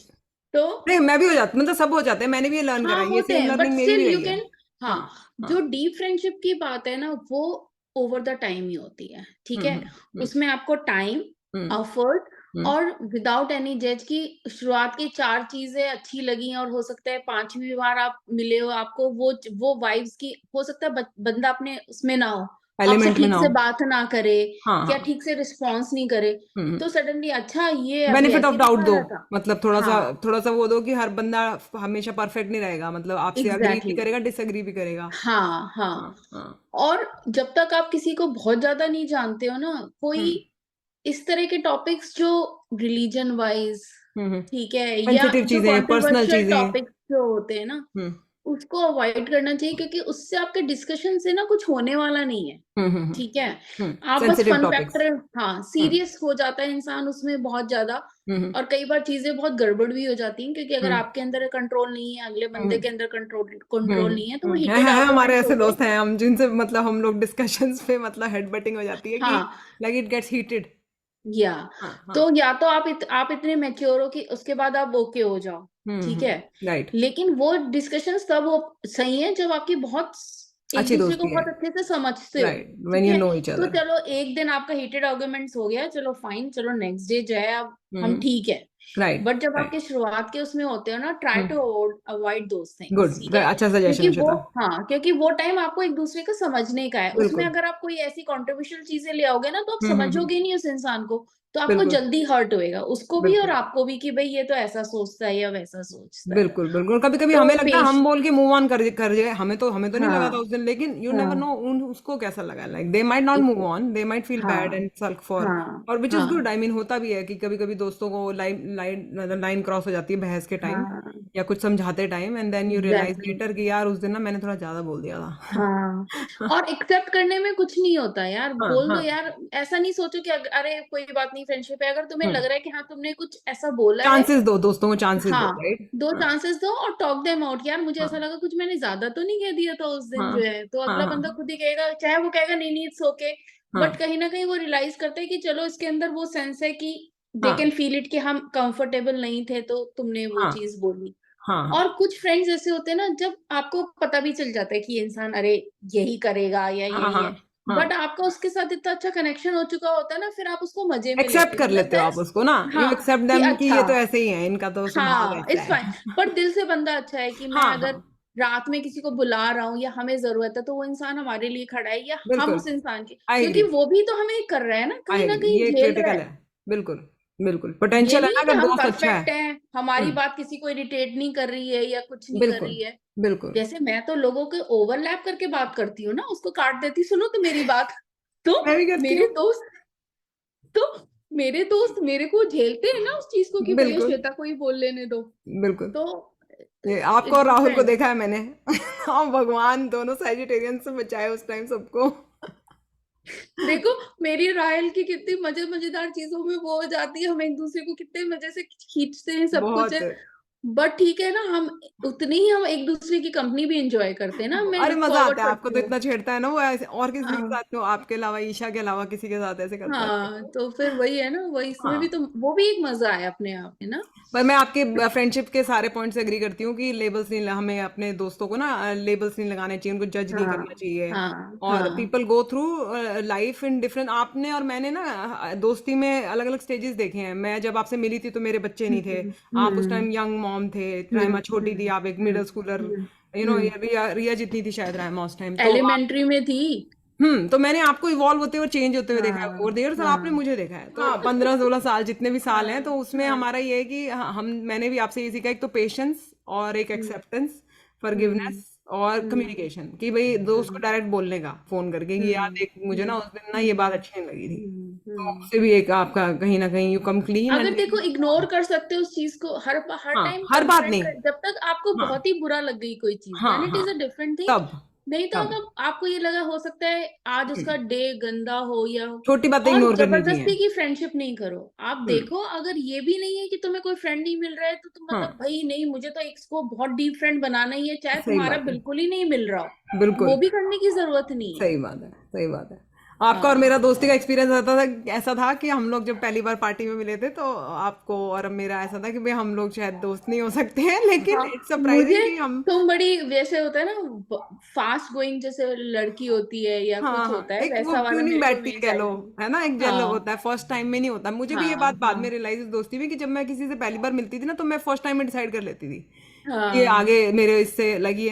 तो नहीं, मैं भी हो जाती, मतलब सब हो जाते हैं, मैंने भी ये लर्न करा हाँ है, ये होते सेम हैं, बट लर्निंग मेरी स्टिल भी यू रही है। कैन, हाँ, हाँ हाँ। जो डीप फ्रेंडशिप की बात है ना, वो ओवर द टाइम ही होती है, ठीक है। हम्म उसमें आपको टाइम, हम्म एफर्ट, हम्म और विदाउट एनी जज की शुरुआत की 4 चीजें अच्छी लगी, और हो सकता है 5वीं बार आप मिले हो, आपको वो वाइब्स की, हो सकता है बंदा अपने उसमें ना हो, आपसे एलिमेंट में ठीक ना से हो। बात ना करे, हाँ या हाँ। ठीक से रिस्पॉन्स नहीं करे, हम्म। तो सडनली अच्छा ये अभी बेनिफिट ऑफ ऐसे डाउट दिखा दो, रहा था। मतलब थोड़ा सा, हाँ थोड़ा सा वो दो कि हर बंदा हमेशा परफेक्ट नहीं रहेगा, मतलब आपसे अग्री भी एग्जैक्टली करेगा, डिसएग्री भी करेगा। हाँ हाँ हाँ हाँ। और जब तक आप किसी को बहुत ज्यादा नहीं जानते हो ना, कोई हम्म इस तरह के टॉपिक्स जो रिलीजन वाइज, हम्म। ठीक है, या सेंसिटिव जो चीजें, पर्सनल कंट्रोवर्शियल चीजें। टॉपिक्स जो होते हैं ना, हम्म उसको अवॉइड करना चाहिए, क्योंकि उससे आपके डिस्कशन से ना कुछ होने वाला नहीं है, ठीक है। आप बस सेंसिटिव फन टॉपिक्स। फैक्टर, हाँ, हम्म सीरियस हो जाता है इंसान उसमें बहुत ज्यादा, हम्म और कई बार चीजें बहुत गड़बड़ भी हो जाती हैं, क्योंकि अगर हम्म आपके अंदर कंट्रोल नहीं है, अगले बंदे हम्म के अंदर कंट्रोल नहीं है, तो वो है, हीटेड हमारे आर्गुमेंट्स ऐसे होके, दोस्त हैं हम जिनसे मतलब हम लोग डिस्कशंस पे मतलब हेड बटिंग हो जाती है कि हाँ, लाइक इट गेट्स हीटेड। या हाँ हाँ। तो या तो आप इतने मैच्योर हो कि उसके बाद आप ओके हो जाओ, ठीक है। राइट। लेकिन वो डिस्कशंस तब हो सही है जब आपकी बहुत एक अच्छी दूसरे को दोस्ती है। बहुत अच्छे से समझते हो, राइट, व्हेन ठीक यू है। नो ईच तो अदर। चलो एक दिन आपका हीटेड आर्गुमेंट्स हो गया, चलो फाइन, चलो नेक्स्ट डे जो है अब हम ठीक है। राइट बट जब आपके राइट। शुरुआत के उसमें होते हो ना, try to avoid those things, ठीक गुड, है, अच्छा सजेशन क्योंकि है वो, श्वेता। हाँ, क्योंकि वो टाइम आपको एक दूसरे को समझने का है, उसमें बिल्कुल। अगर आप कोई ऐसी कंट्रोवर्शियल चीजें ले आओगे ना, तो आप हम्म। समझोगे नहीं उस इंसान को, तो आपको बिल्कुल जल्दी हर्ट होएगा, उसको भी और बिल्कुल आपको भी, कि भाई ये तो ऐसा सोचता है या वैसा सोचता है। बिल्कुल बिल्कुल, कभी कभी तो हमें लगता है हम बोल के मूव ऑन कर जाए, हमें तो नहीं लगा था हाँ उस दिन, लेकिन यू नेवर नो हाँ उसको कैसा लगा, like they might not move on, they might feel bad हाँ एंड सल्क फॉर, हाँ और विच इज गुड, हाँ आई मीन होता भी है कि कभी कभी दोस्तों को लाइन क्रॉस हो जाती है बहस के टाइम हाँ या कुछ समझाते time, and then you realize exactly later कि यार उस दिन ना मैंने थोड़ा ज्यादा बोल दिया था। हाँ, और एक्सेप्ट करने में कुछ नहीं होता यार, हाँ बोल दो हाँ। यार, ऐसा नहीं सोचो कि अरे कोई बात नहीं, फ्रेंडशिप है, अगर तुम्हें लग हम्म। रहा है कि हाँ तुमने कुछ ऐसा बोला है, चांसेस दो, दोस्तों को चांसेस दो, हाँ, राइट। दो हाँ चांसेस दो और टॉक देम आउट, यार मुझे ऐसा हाँ लगा कुछ मैंने ज्यादा तो नहीं कह दिया था उस दिन हाँ जो है, तो हाँ अगला बंदा हाँ खुद ही कहेगा, चाहे वो कहेगा नहीं नहीं इट्स ओके, बट हाँ कहीं ना कहीं वो रियलाइज करते हैं कि चलो इसके अंदर वो सेंस है कि दे हाँ कैन फील इट, कि हम कंफर्टेबल नहीं थे तो तुमने वो हाँ चीज बोली। हाँ हाँ और कुछ फ्रेंड्स ऐसे होते हैं ना, जब आपको पता भी चल जाता है कि ये इंसान अरे यही करेगा या हाँ यही हाँ है, हाँ। बट आपका उसके साथ इतना अच्छा कनेक्शन हो चुका होता है ना, फिर आप उसको मजे में एक्सेप्ट लेते हो, कर इन द लेते हो आप सेंस, उसको ना, यू हाँ, एक्सेप्ट कि देम कि अच्छा, ये तो ऐसे ही है, इनका तो स्वभाव हाँ ऐसा इट्स फाइन, है। पर दिल से बंदा अच्छा है कि मैं हाँ अगर हाँ। रात में किसी को बुला रहा हूँ या हमें जरूरत है, तो वो इंसान हमारे लिए खड़ा है, या हम बिल्कुल। उस इंसान की, आई क्योंकि एग्री, वो भी तो हमें कर रहा है ना, आई कहीं ना एग्री, कहीं ये झेल रहा क्रिटिकल है। है। बिल्कुल बिल्कुल, ये पोटेंशियल है नहीं ना, है कि अगर हम दोस्त अच्छा है। परफेक्ट हैं, हमारी हम्म। बात किसी को इरिटेट नहीं कर रही है या कुछ नहीं कर बिल्कुल रही है। बिल्कुल। जैसे मैं तो लोगों के ओवरलैप करके बात करती हूँ ना, उसको काट देती, सुनो तो मेरी बात, तो मैं भी करती मेरे हूँ। दोस्त तो मेरे दोस्त मेरे को झेलते हैं ना उस चीज को, कि भैया बिल्कुल श्वेता को ही बोल लेने दो, बिल्कुल। तो ये आपको इट्स और राहुल को डिफरेंट। देखा है मैंने। हाँ, भगवान दोनों सैजिटेरियन से बचाए उस टाइम सबको। देखो मेरी रायल की कितनी मजेदार चीजों में वो हो जाती है, हम एक दूसरे को कितने मजे से खींचते हैं, सब कुछ बहुत। है। बट ठीक है ना, हम उतनी ही हम एक दूसरे की कंपनी भी एंजॉय करते हैं ना, मैं अरे लुक मजा आता फॉरवर्ड है, आपको करती तो हूँ। इतना छेड़ता है ना वो, ऐसे और किसी के हाँ साथ तो आपके अलावा, ईशा के अलावा किसी के साथ ऐसे करता हाँ, नहीं। तो फिर वही है ना, वही इसमें भी हाँ, तो वो भी एक मजा है अपने आप में ना। पर मैं आपके फ्रेंडशिप के सारे पॉइंट से एग्री करती हूँ कि लेबल्स नहीं, हमें अपने दोस्तों को ना लेबल्स नहीं लगाने चाहिए, उनको जज नहीं करना हाँ चाहिए। हाँ और हाँ। People go through life in different, आपने और मैंने ना दोस्ती में अलग अलग स्टेजेस देखे हैं। मैं जब आपसे मिली थी तो मेरे बच्चे नहीं थे, आप उस टाइम यंग मॉम थे, राइमा छोटी थी, आप एक मिडिल स्कूलर, यू नो, रिया रिया जितनी थी शायद राइमा उस टाइम तो। एलिमेंट्री में थी। तो मैंने आपको इवॉल्व होते हुए, चेंज होते हुए देखा है हाँ ओवर द इयर्स, और आपने हाँ मुझे देखा है। तो 15-16 साल जितने भी साल हैं, हाँ तो उसमें हाँ। हमारा ये है कि हम, मैंने भी आपसे ये सीखा, एक तो पेशेंस और एक हम्म एक्सेप्टेंस, हम्म फॉरगिवनेस और हम्म कम्युनिकेशन, कि भाई दोस्त को हम्म डायरेक्ट बोलने का फोन करके कि यार हम्म देख, मुझे ना हम्म उस दिन ना ये बात हम्म अच्छी नहीं लगी थी। तो हम्म। उससे भी एक आपका कहीं ना कहीं, यू कम क्लीन अगर एंड देखो इग्नोर कर सकते हो उस चीज को, हर हाँ, टाइम हर बात कन्फ्रंट नहीं। कर, जब तक आपको हाँ बहुत ही बुरा लग गई कोई चीज, हाँ देन इट हाँ, इज अ डिफरेंट थिंग। तब नहीं तो तब अगर आपको ये लगा, हो सकता है आज उसका डे गंदा हो या हो, छोटी बातें और इग्नोर करनी चाहिए। जबरदस्ती की फ्रेंडशिप नहीं करो। आप हम्म, देखो, अगर ये भी नहीं है कि तुम्हें कोई फ्रेंड नहीं मिल रहा है, तो तुम हाँ, मतलब भाई नहीं, मुझे तो इसको बहुत डीप फ्रेंड बनाना ही है, चाहे सही तुम्हारा बात है, बिल्कुल ही नहीं मिल रहा हो, बिल्कुल वो भी करने की जरूरत नहीं है। सही बात है, सही बात है। आपका और हाँ मेरा दोस्ती का एक्सपीरियंस ऐसा था कि हम लोग जब पहली बार पार्टी में मिले थे, तो आपको और मेरा ऐसा था कि भाई हम लोग शायद दोस्त नहीं हो सकते हैं, लेकिन हाँ। इट्स मुझे, सरप्राइजिंग कि हम। तुम बड़ी वैसे होता है ना, फास्ट गोइंग जैसे लड़की होती है या हाँ कुछ हाँ, होता है, एक वो वैसा वाला ट्यूनिंग मेरे को बैठती है नहीं कह लो, चाहिए। है ना, एक जेल हाँ होता है, फर्स्ट टाइम में नहीं होता। मुझे भी ये बात हाँ बाद में हाँ रियलाइज इस दोस्ती में, कि जब मैं किसी से पहली बार मिलती थी ना, तो मैं फर्स्ट टाइम में डिसाइड कर लेती थी ये हाँ आगे मेरे, इससे लगी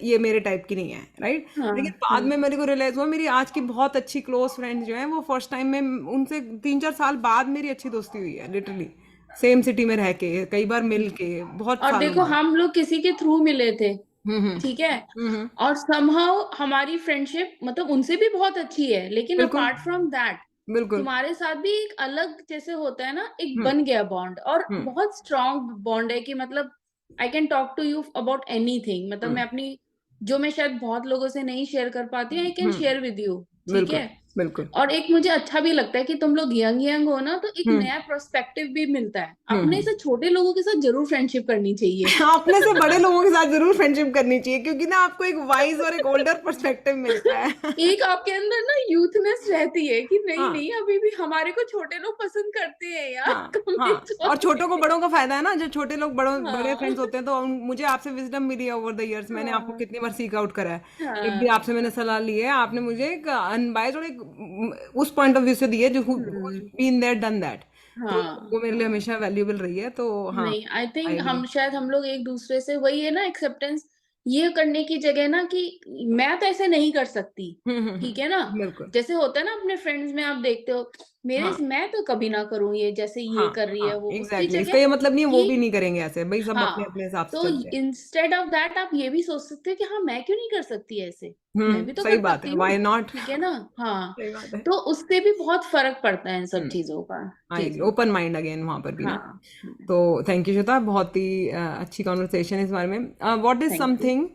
ये मेरे टाइप की नहीं है, राइट। हाँ लेकिन बाद हाँ में मेरे को रियलाइज हुआ, मेरी आज की बहुत अच्छी क्लोज फ्रेंड्स जो हैं, वो फर्स्ट टाइम में, उनसे 3-4 साल बाद मेरी अच्छी दोस्ती हुई है, लिटरली सेम सिटी में रह के, कई बार मिल के, बहुत और सालों देखो, बाद। हम लोग किसी के थ्रू मिले थे, हम्म ठीक है, हम्म, और समहाउ हमारी फ्रेंडशिप मतलब उनसे भी बहुत अच्छी है, लेकिन बिल्कुल अपार्ट फ्रॉम दैट बिल्कुल। तुम्हारे साथ भी एक अलग जैसे होता है ना, एक हम्म बन गया बॉन्ड, और हम्म बहुत स्ट्रांग बॉन्ड है कि मतलब I can talk to you about anything, मतलब हम्म मैं अपनी, जो मैं शायद बहुत लोगों से नहीं शेयर कर पाती हूँ, I can share with you, ठीक बिल्कुल है। बिल्कुल। और एक मुझे अच्छा भी लगता है कि तुम लोग यंग यंग हो ना, तो एक हम्म नया पर्सपेक्टिव भी मिलता है। अपने हम्म। से छोटे लोगों के साथ जरूर फ्रेंडशिप करनी चाहिए। अपने से बड़े लोगों के साथ जरूर फ्रेंडशिप करनी चाहिए, क्योंकि ना आपको एक वाइज और एक ओल्डर पर्सपेक्टिव मिलता है। एक आपके अंदर ना यूथनेस रहती है कि नहीं हाँ नहीं, अभी भी हमारे को छोटे लोग पसंद करते हैं यार, हाँ कम हाँ। एज और छोटों को वाले। बड़ों का फायदा है ना, जो छोटे लोग बड़ों बड़े हाँ फ्रेंड्स होते हैं, तो मुझे आपसे विजडम मिली है ओवर द इयर्स, मैंने आपको हाँ कितनी बार सीक आउट करा है। जब भी हाँ आपसे मैंने सलाह ली है, आपने मुझे एक अनबाइज्ड और एक उस पॉइंट ऑफ व्यू से दी है, जो हम्म, बीन देयर डन दैट। तो हाँ वो मेरे लिए हाँ। हमेशा वैल्यूएबल रही है, तो हाँ, नहीं, आई आई थिंक एग्री। हम शायद, हम लोग एक दूसरे से वही है ना, एक्सेप्टेंस ये करने की जगह ना, कि मैं तो ऐसे नहीं कर सकती, ठीक है ना, बिल्कुल। जैसे होता है ना अपने फ्रेंड्स में, आप देखते हो मेरे, हाँ मैं तो कभी ना करूं ये, जैसे ये हाँ कर रही हाँ, है वो, उसकी एग्जैक्टली, इसका जगह ये मतलब नहीं है वो कि भी नहीं करेंगे ऐसे, भाई सब अपने हाँ, अपने हिसाब से तो चलते हैं। इंस्टेड ऑफ दैट आप ये भी सोच सकते हो कि हाँ, मैं क्यों नहीं कर सकती ऐसे, मैं भी तो सही कर बात है, सकती हूँ, व्हाई नॉट। ठीक है ना। हाँ, सही बात है। तो उससे भी बहुत फर्क पड़ता है इन सब हम्म, चीजों का। आई जी एग्री, जी। ओपन माइंड अगेन वहां पर भी ना। हाँ, तो थैंक यू श्वेता, बहुत ही अच्छी कॉन्वर्सेशन इस बारे में। What is thank you. Something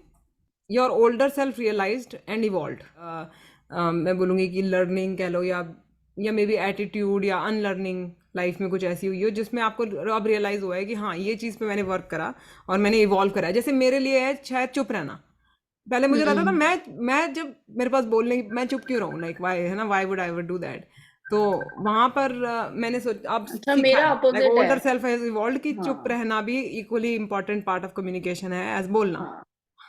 your older self realized and evolved, मैं बोलूंगी कि लर्निंग कह लो, या मे बी एटीट्यूड या अनलर्निंग लाइफ में कुछ ऐसी हुई हो जिसमें आपको अब रियलाइज हुआ है कि हाँ, ये चीज़ पे मैंने वर्क करा और मैंने इवॉल्व करा है। जैसे मेरे लिए है शायद चुप रहना। पहले मुझे लगता था, हम्म। मैं जब मेरे पास बोलने की, मैं चुप क्यों रहूं, लाइक वाई, है ना, why would I would do that. तो वहां पर मैंने सोच अब अच्छा, सीखा मेरा है, लाइक अपोजिट है। ओल्डर सेल्फ हैज इवॉल्व, कि चुप हाँ रहना भी equally important part of communication है एज बोलना। हाँ।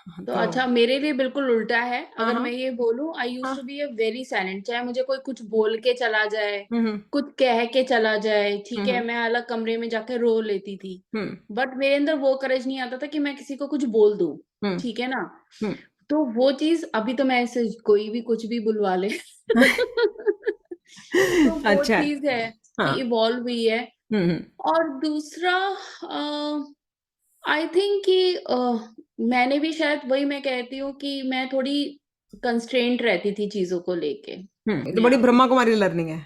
तो तो अच्छा, मेरे लिए बिल्कुल उल्टा है। हाँ अगर हाँ मैं ये बोलूं, आई यूज हाँ। To be a very silent, चाहे मुझे कोई कुछ बोल के चला जाए, हम्म कुछ कह के चला जाए, ठीक है, हम्म मैं अलग कमरे में जाके रो लेती थी। हम्म बट मेरे अंदर वो करेज नहीं आता था कि मैं किसी को कुछ बोल दूं, हम्म ठीक है ना। हम्म। तो वो चीज अभी तो मैं ऐसे कोई भी कुछ भी बुलवा ले। तो वो अच्छा है। चीज है कि हाँ। इवॉल्व हुई है। हम्म। और दूसरा, आई थिंक कि मैंने भी शायद, वही मैं कहती हूँ कि मैं थोड़ी कंस्ट्रेंट रहती थी चीजों को लेके ये तो अपने बड़ी आप में। ब्रह्मा कुमारी लर्निंग है।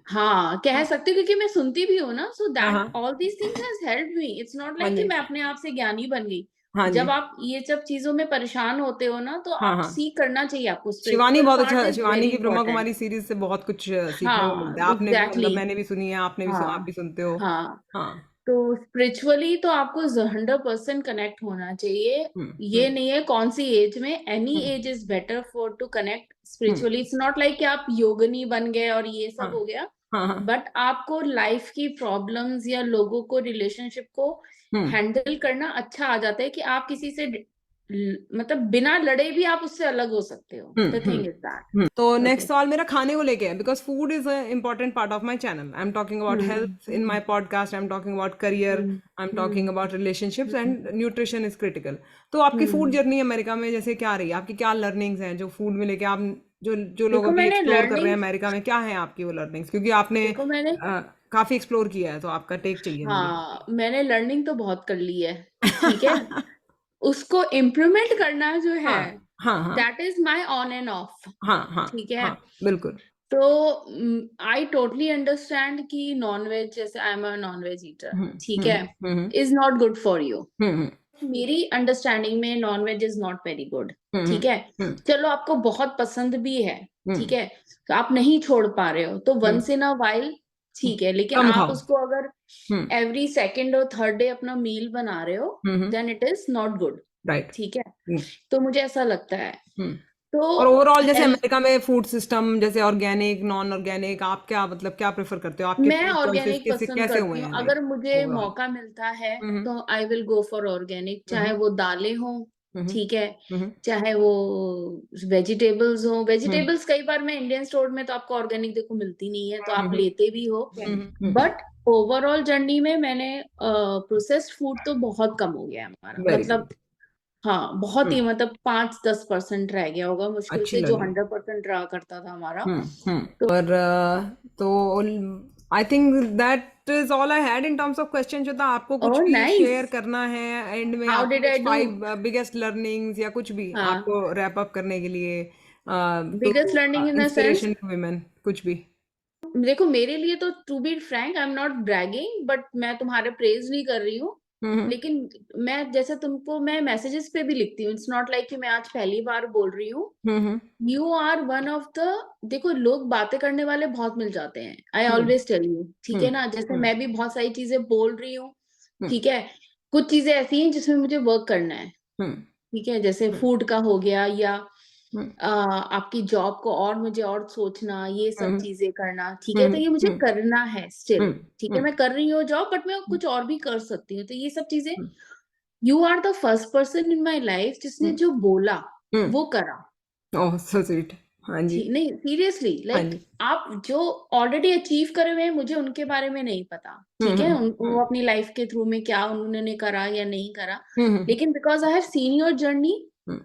हाँ, कह सकती हूँ, क्योंकि मैं सुनती भी हूँ ना, सो हाँ दैट हाँ all these things has helped me. It's not हाँ लाइक कि जी। मैं अपने आप से ज्ञानी बन गई, हाँ जब जी, आप ये सब चीजों में परेशान होते हो ना, तो हाँ आप हाँ। सीख करना चाहिए आपको, शिवानी स्पिरिचुअल बहुत पार्ट अच्छा, इज शिवानी वेरी की ब्रह्मा इंपॉर्टेंट। कुमारी सीरीज से बहुत कुछ सीखने को हाँ, मिलता है। आपने भी, मतलब एग्जैक्टली। मैंने भी सुनी है, आपने भी आप हाँ, भी सुनते हो। हाँ। हाँ। तो स्पिरिचुअली तो आपको 100% कनेक्ट होना चाहिए। ये हम्म नहीं है कौन सी एज में, any hmm age is better for to connect hmm, spiritually. It's not like कि आप योगिनी बन गए और ये हाँ सब हो गया, हाँ हाँ। बट आपको लाइफ की प्रॉब्लम्स या लोगों को, रिलेशनशिप को हम्म हैंडल करना अच्छा आ जाता है, कि आप किसी से मतलब बिना लड़े भी आप उससे अलग हो सकते हो। The thing is that. तो नेक्स्ट ओके। सवाल मेरा खाने को लेके है, because food is a important part of my channel. I am talking about health in my podcast, I am talking about career, I am talking about relationships, and nutrition is critical. तो आपकी food journey America में जैसे क्या रही, आपकी क्या learnings हैं जो फूड में लेके आप, जो जो लोग देखो अभी मैंने एक्सप्लोर कर रहे हैं लर्निंग्स अमेरिका में, क्या है आपकी वो लर्निंग्स? क्योंकि आपने देखो मैंने काफी एक्सप्लोर किया है, तो आपका टेक चाहिए मुझे। हाँ, मैंने लर्निंग तो बहुत कर ली है। ठीक है, उसको इम्प्लीमेंट करना जो है, हाँ हाँ हाँ that is my on and off. हाँ हाँ ठीक है। हाँ, बिल्कुल। तो आई टोटली अंडरस्टैंड कि नॉनवेज, जैसे I am a nonveg eater, hmm ठीक हम्म है, hmm is not good for you. Hmm मेरी अंडरस्टैंडिंग में nonveg is not very good. Hmm ठीक है। हम्म चलो आपको बहुत पसंद भी है, हम्म ठीक है, तो आप नहीं छोड़ पा रहे हो, तो हम्म, वंस इन अ वाइल ठीक है, लेकिन कम आप खाओ। उसको अगर हम्म एवरी सेकेंड और थर्ड डे अपना मील बना रहे हो, hmm, then it is not good. Right. ठीक है। हम्म तो मुझे ऐसा लगता है। हम्म। तो और ओवरऑल जैसे हेल्थ, अमेरिका में फूड सिस्टम, जैसे ऑर्गेनिक, नॉन ऑर्गेनिक, आप क्या, मतलब क्या प्रेफर करते हो? आपके मैं फूड चॉइसेस ऑर्गेनिक कैसे पसंद कैसे करती हुए हूँ। हैं, अगर लाइक मुझे ओवरऑल? मौका मिलता है हम्म तो I will go for organic, चाहे हम्म वो दालें हो, हम्म ठीक है, हम्म चाहे वो वेजिटेबल्स हो। हम्म वेजिटेबल्स कई बार मैं इंडियन स्टोर में तो आपको ऑर्गेनिक देखो मिलती नहीं है, तो आप हम्म लेते भी हो। बट ओवरऑल जर्नी में मैंने प्रोसेस्ड फूड तो बहुत कम हो गया है हमारा, वेरी मतलब गुड। हाँ, बहुत ही, मतलब 5-10% रह गया होगा मुश्किल अच्छी से, जो लर्निंग। 100% रहा करता था हमारा। तो और तो I think that is all I had in terms of question. जो था, आपको कुछ ओह भी नाइस, शेयर करना है एंड में, हाउ आपको डिड आई कुछ डू। 5 बिगेस्ट लर्निंग्स या कुछ भी हाँ, आपको रैप अप करने के लिए, two biggest learning in the sense, inspiration to women, कुछ भी? देखो मेरे लिए तो, to be frank, I am not bragging, but मैं तुम्हारे प्रेज नहीं कर रही हूँ। हम्म लेकिन मैं जैसे तुमको मैं मैसेजेस पे भी लिखती हूँ, इट्स नॉट लाइक कि मैं आज पहली बार बोल रही हूँ। Hmm you are one of the, देखो लोग बातें करने वाले बहुत मिल जाते हैं, I hmm always tell you, ठीक है हम्म ना, जैसे हम्म मैं भी बहुत सारी चीजें बोल रही हूँ। हम्म ठीक है। कुछ चीजें ऐसी हैं जिसमें मुझे वर्क करना है। हम्म ठीक है, जैसे हम्म फूड का हो गया, या हम्म आपकी जॉब को और मुझे और सोचना, ये सब हम्म चीजें करना, ठीक है, तो हम्म ये मुझे हम्म करना है स्टिल। हम्म ठीक है, हम्म मैं कर रही हूँ जॉब, बट मैं कुछ और भी कर सकती हूँ, तो ये सब चीजें, you are the first person in my life जिसने हम्म जो बोला हम्म, वो करा। Oh so sweet. हाँ जी। ठीक नहीं, सीरियसली, हाँ लाइक जी। आप जो ऑलरेडी अचीव करे हुए हैं, मुझे उनके बारे में नहीं पता। ठीक है, वो अपनी लाइफ के थ्रू में क्या उन्होंने करा या नहीं करा, हम्म लेकिन because I have seen your journey. Hmm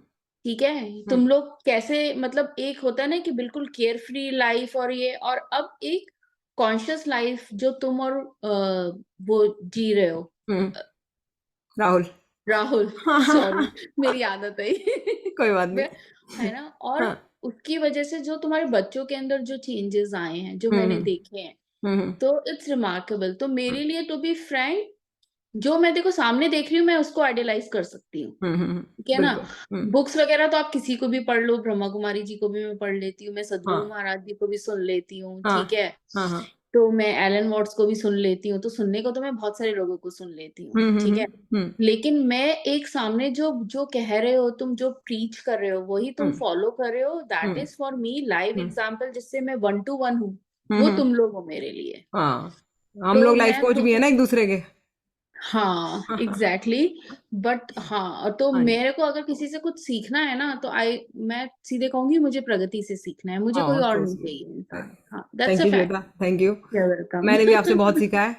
ठीक है, हम्म तुम लोग कैसे, मतलब एक होता है ना कि बिल्कुल केयर फ्री लाइफ, और ये, और अब एक कॉन्शियस लाइफ जो तुम और वो जी रहे हो। हम्म, राहुल। राहुल, हाँ हाँ सॉरी, हाँ, मेरी आदत है कोई बात नहीं। वे- है ना, और हाँ। उसकी वजह से जो तुम्हारे बच्चों के अंदर जो चेंजेस आए हैं, जो मैंने हम्म देखे हैं, हम्म तो इट्स रिमार्केबल। तो मेरे लिए, टू बी फ्रैंक, जो मैं देखो सामने देख रही हूँ, मैं उसको आइडियलाइज कर सकती हूँ। ठीक है ना। बिल्कुल। बुक्स वगैरह तो आप किसी को भी पढ़ लो, ब्रह्मा कुमारी जी को भी मैं पढ़ लेती हूँ, मैं सदगुरु हाँ महाराज जी को भी सुन लेती हूँ, हाँ ठीक है, हाँ हाँ। तो मैं एलन वॉट्स को भी सुन लेती हूँ, तो सुनने को तो मैं बहुत सारे लोगों को सुन लेती हूँ, ठीक है। हम्म लेकिन मैं एक सामने जो जो कह रहे हो तुम, जो प्रीच कर रहे हो, वही तुम हम्म फॉलो कर रहे हो, that hmm is for me live hmm example, जिससे मैं 1 to 1 हूँ, वो हम्म, तुम लोग हो मेरे लिए। हाँ। हम तो लोग लाइफ मैं कोच भी है तुम, ना एक दूसरे के। हाँ एग्जैक्टली exactly, बट हाँ, तो हाँ जी। मेरे को अगर किसी से कुछ सीखना है ना, तो मैं सीधे कहूंगी मुझे प्रगति से सीखना है, मुझे कोई हाँ और सो नहीं स्वीट। चाहिए इंसान। हाँ, that's thank a you fact. Shweta, thank you. You welcome. मैंने भी आपसे बहुत सीखा है।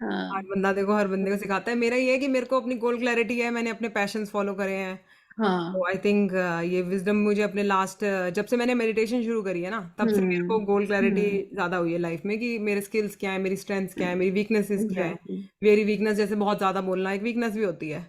हाँ, हर बंदा देखो, हर बंदे को सिखाता है। मेरा ये है कि मेरे को अपनी गोल क्लैरिटी है, मैंने अपने पैशंस फॉलो करे हैं। हाँ। तो आई थिंक ये विजडम मुझे अपने लास्ट, जब से मैंने मेडिटेशन शुरू करी है ना, तब से मेरे को हम्म गोल क्लैरिटी हम्म ज़्यादा हुई है लाइफ में, कि मेरे स्किल्स क्या है, मेरी स्ट्रेंथ्स क्या है, मेरी वीकनेसेस क्या है। एग्जैक्टली। मेरी वीकनेस, जैसे बहुत ज़्यादा बोलना एक वीकनेस भी होती है,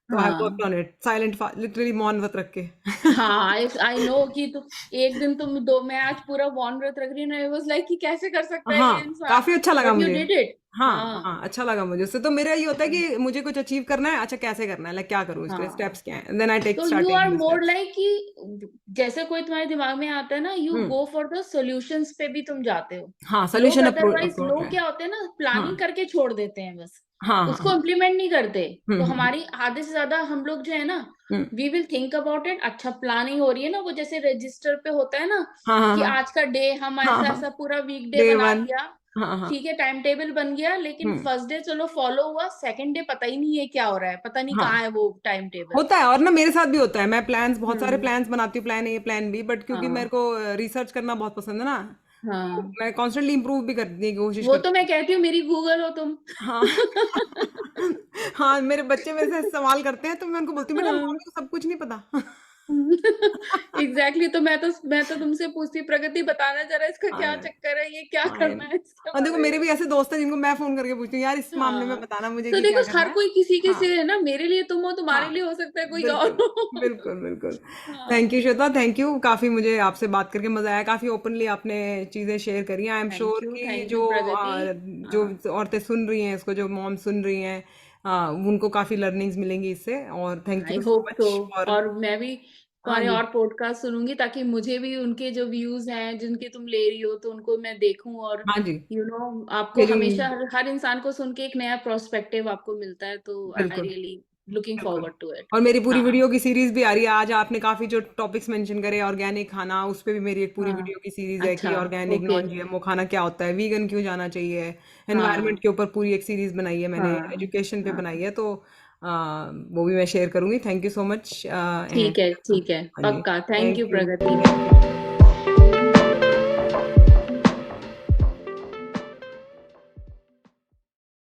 तो आई वर्क हाँ, ऑन इट साइलेंट, लिटरली मौन व्रत रख के। हाँ, आई आई नो कि तुम एक दिन मैं आज पूरा मौन व्रत रख रही हूँ, आई वाज लाइक कि कैसे कर सकता है हाँ, ये इंसान, काफ़ी अच्छा लगा बट यू मुझे। Did it. हाँ हाँ हाँ, अच्छा लगा मुझे उससे। तो मेरा ये होता है कि मुझे कुछ अचीव करना है, अच्छा कैसे करना है, लाइक क्या करूँ, इसके हाँ। स्टेप्स क्या हैं, देन आई टेक तो start you are taking the more steps. Like कि जैसे कोई तुम्हारे दिमाग में आता है ना, you hmm. Go for the solutions पे भी तुम जाते हो। हाँ, लोग सोल्यूशन अदरवाइज, अप्रोच लोग है। क्या होते हैं ना, हाँ प्लानिंग करके छोड़ देते हैं बस, हाँ हाँ उसको हाँ। इम्प्लीमेंट नहीं करते। तो हम्म। हमारी आधे से ज्यादा हम लोग जो है ना, hmm. We will think about it. अच्छा प्लानिंग हो रही है ना, वो जैसे रजिस्टर पे होता है ना हाँ हाँ कि हाँ आज का डे हम हाँ ऐसा हाँ। ऐसा पूरा वीक डे डे बना वन। लिया। हाँ हाँ। ठीक है, टाइम टेबल बन गया, लेकिन हम्म। फर्स्ट डे चलो फॉलो हुआ, सेकंड डे पता ही नहीं है क्या हो रहा है, पता नहीं हाँ, कहाँ है वो टाइम टेबल। होता है। और ना मेरे साथ भी होता है, मैं प्लान्स, बहुत सारे हम्म। प्लान्स बनाती हूँ, plan A plan B, but क्योंकि मेरे हाँ को रिसर्च करना बहुत पसंद है ना, तो हाँ, मैं कॉन्स्टेंटली इंप्रूव भी करने की कोशिश वो तो करती मैं हूँ। कहती हूँ मेरी गूगल हो तुम। हाँ हाँ, मेरे बच्चे मेरे से सवाल करते हैं तो मैं उनको बोलती हूँ, बेटा हाँ। मम्मी को सब कुछ नहीं पता। एग्जैक्टली, तो मैं तो तुमसे पूछती, प्रगति बताना जरा इसका क्या हाँ चक्कर है, ये क्या हाँ। करना है इसके और देखो बारे मेरे में। भी ऐसे दोस्त हैं जिनको मैं फोन करके पूछती हूँ, यार इस मामले में हाँ, बताना मुझे तो कि देखो क्या करना हर है। कोई किसी के हाँ से है ना, मेरे लिए तुम हो, तुम्हारे हाँ, लिए हो सकता है कोई और बिल्कुल हो। बिल्कुल बिल्कुल। थैंक यू हाँ, श्वेता, थैंक यू, काफ़ी मुझे आपसे बात करके मज़ा आया, काफ़ी ओपनली आपने चीज़ें शेयर करी। आई एम श्योर कि थैंक यू जो प्रगति। हाँ, जो औरतें सुन रही हैं इसको, जो मॉम सुन रही हैं, उनको काफ़ी लर्निंग्स मिलेंगी इससे। और thank I you so hope so. Much. और और मैं भी हाँ तुम्हारे जी, और पॉडकास्ट सुनूंगी, ताकि मुझे भी उनके जो व्यूज हैं जिनके तुम ले रही हो, तो उनको मैं देखूं। और हाँ जी, आपको मेरी, हमेशा हर इंसान को सुन के एक नया प्रोस्पेक्टिव आपको मिलता है, तो आई बिल्कुल रियली लुकिंग बिल्कुल। Forward to it. और मेरी पूरी हाँ वीडियो की सीरीज भी आ रही है। आज आपने काफी जो टॉपिक्स मेंशन करे, ऑर्गेनिक खाना, उस पे भी मेरी एक पूरी हाँ। वीडियो की सीरीज है कि अच्छा। Organic okay. नॉन जीएमओ खाना क्या होता है, वीगन क्यों जाना चाहिए, एनवायरनमेंट हाँ के ऊपर पूरी एक सीरीज बनाई है मैंने, हाँ एजुकेशन पे हाँ। बनाई है। तो वो भी मैं शेयर करूंगी। Thank you so much. And ठीक है, ठीक है, हाँ जी, पक्का। Thank you thank you, Pragati. Thank you.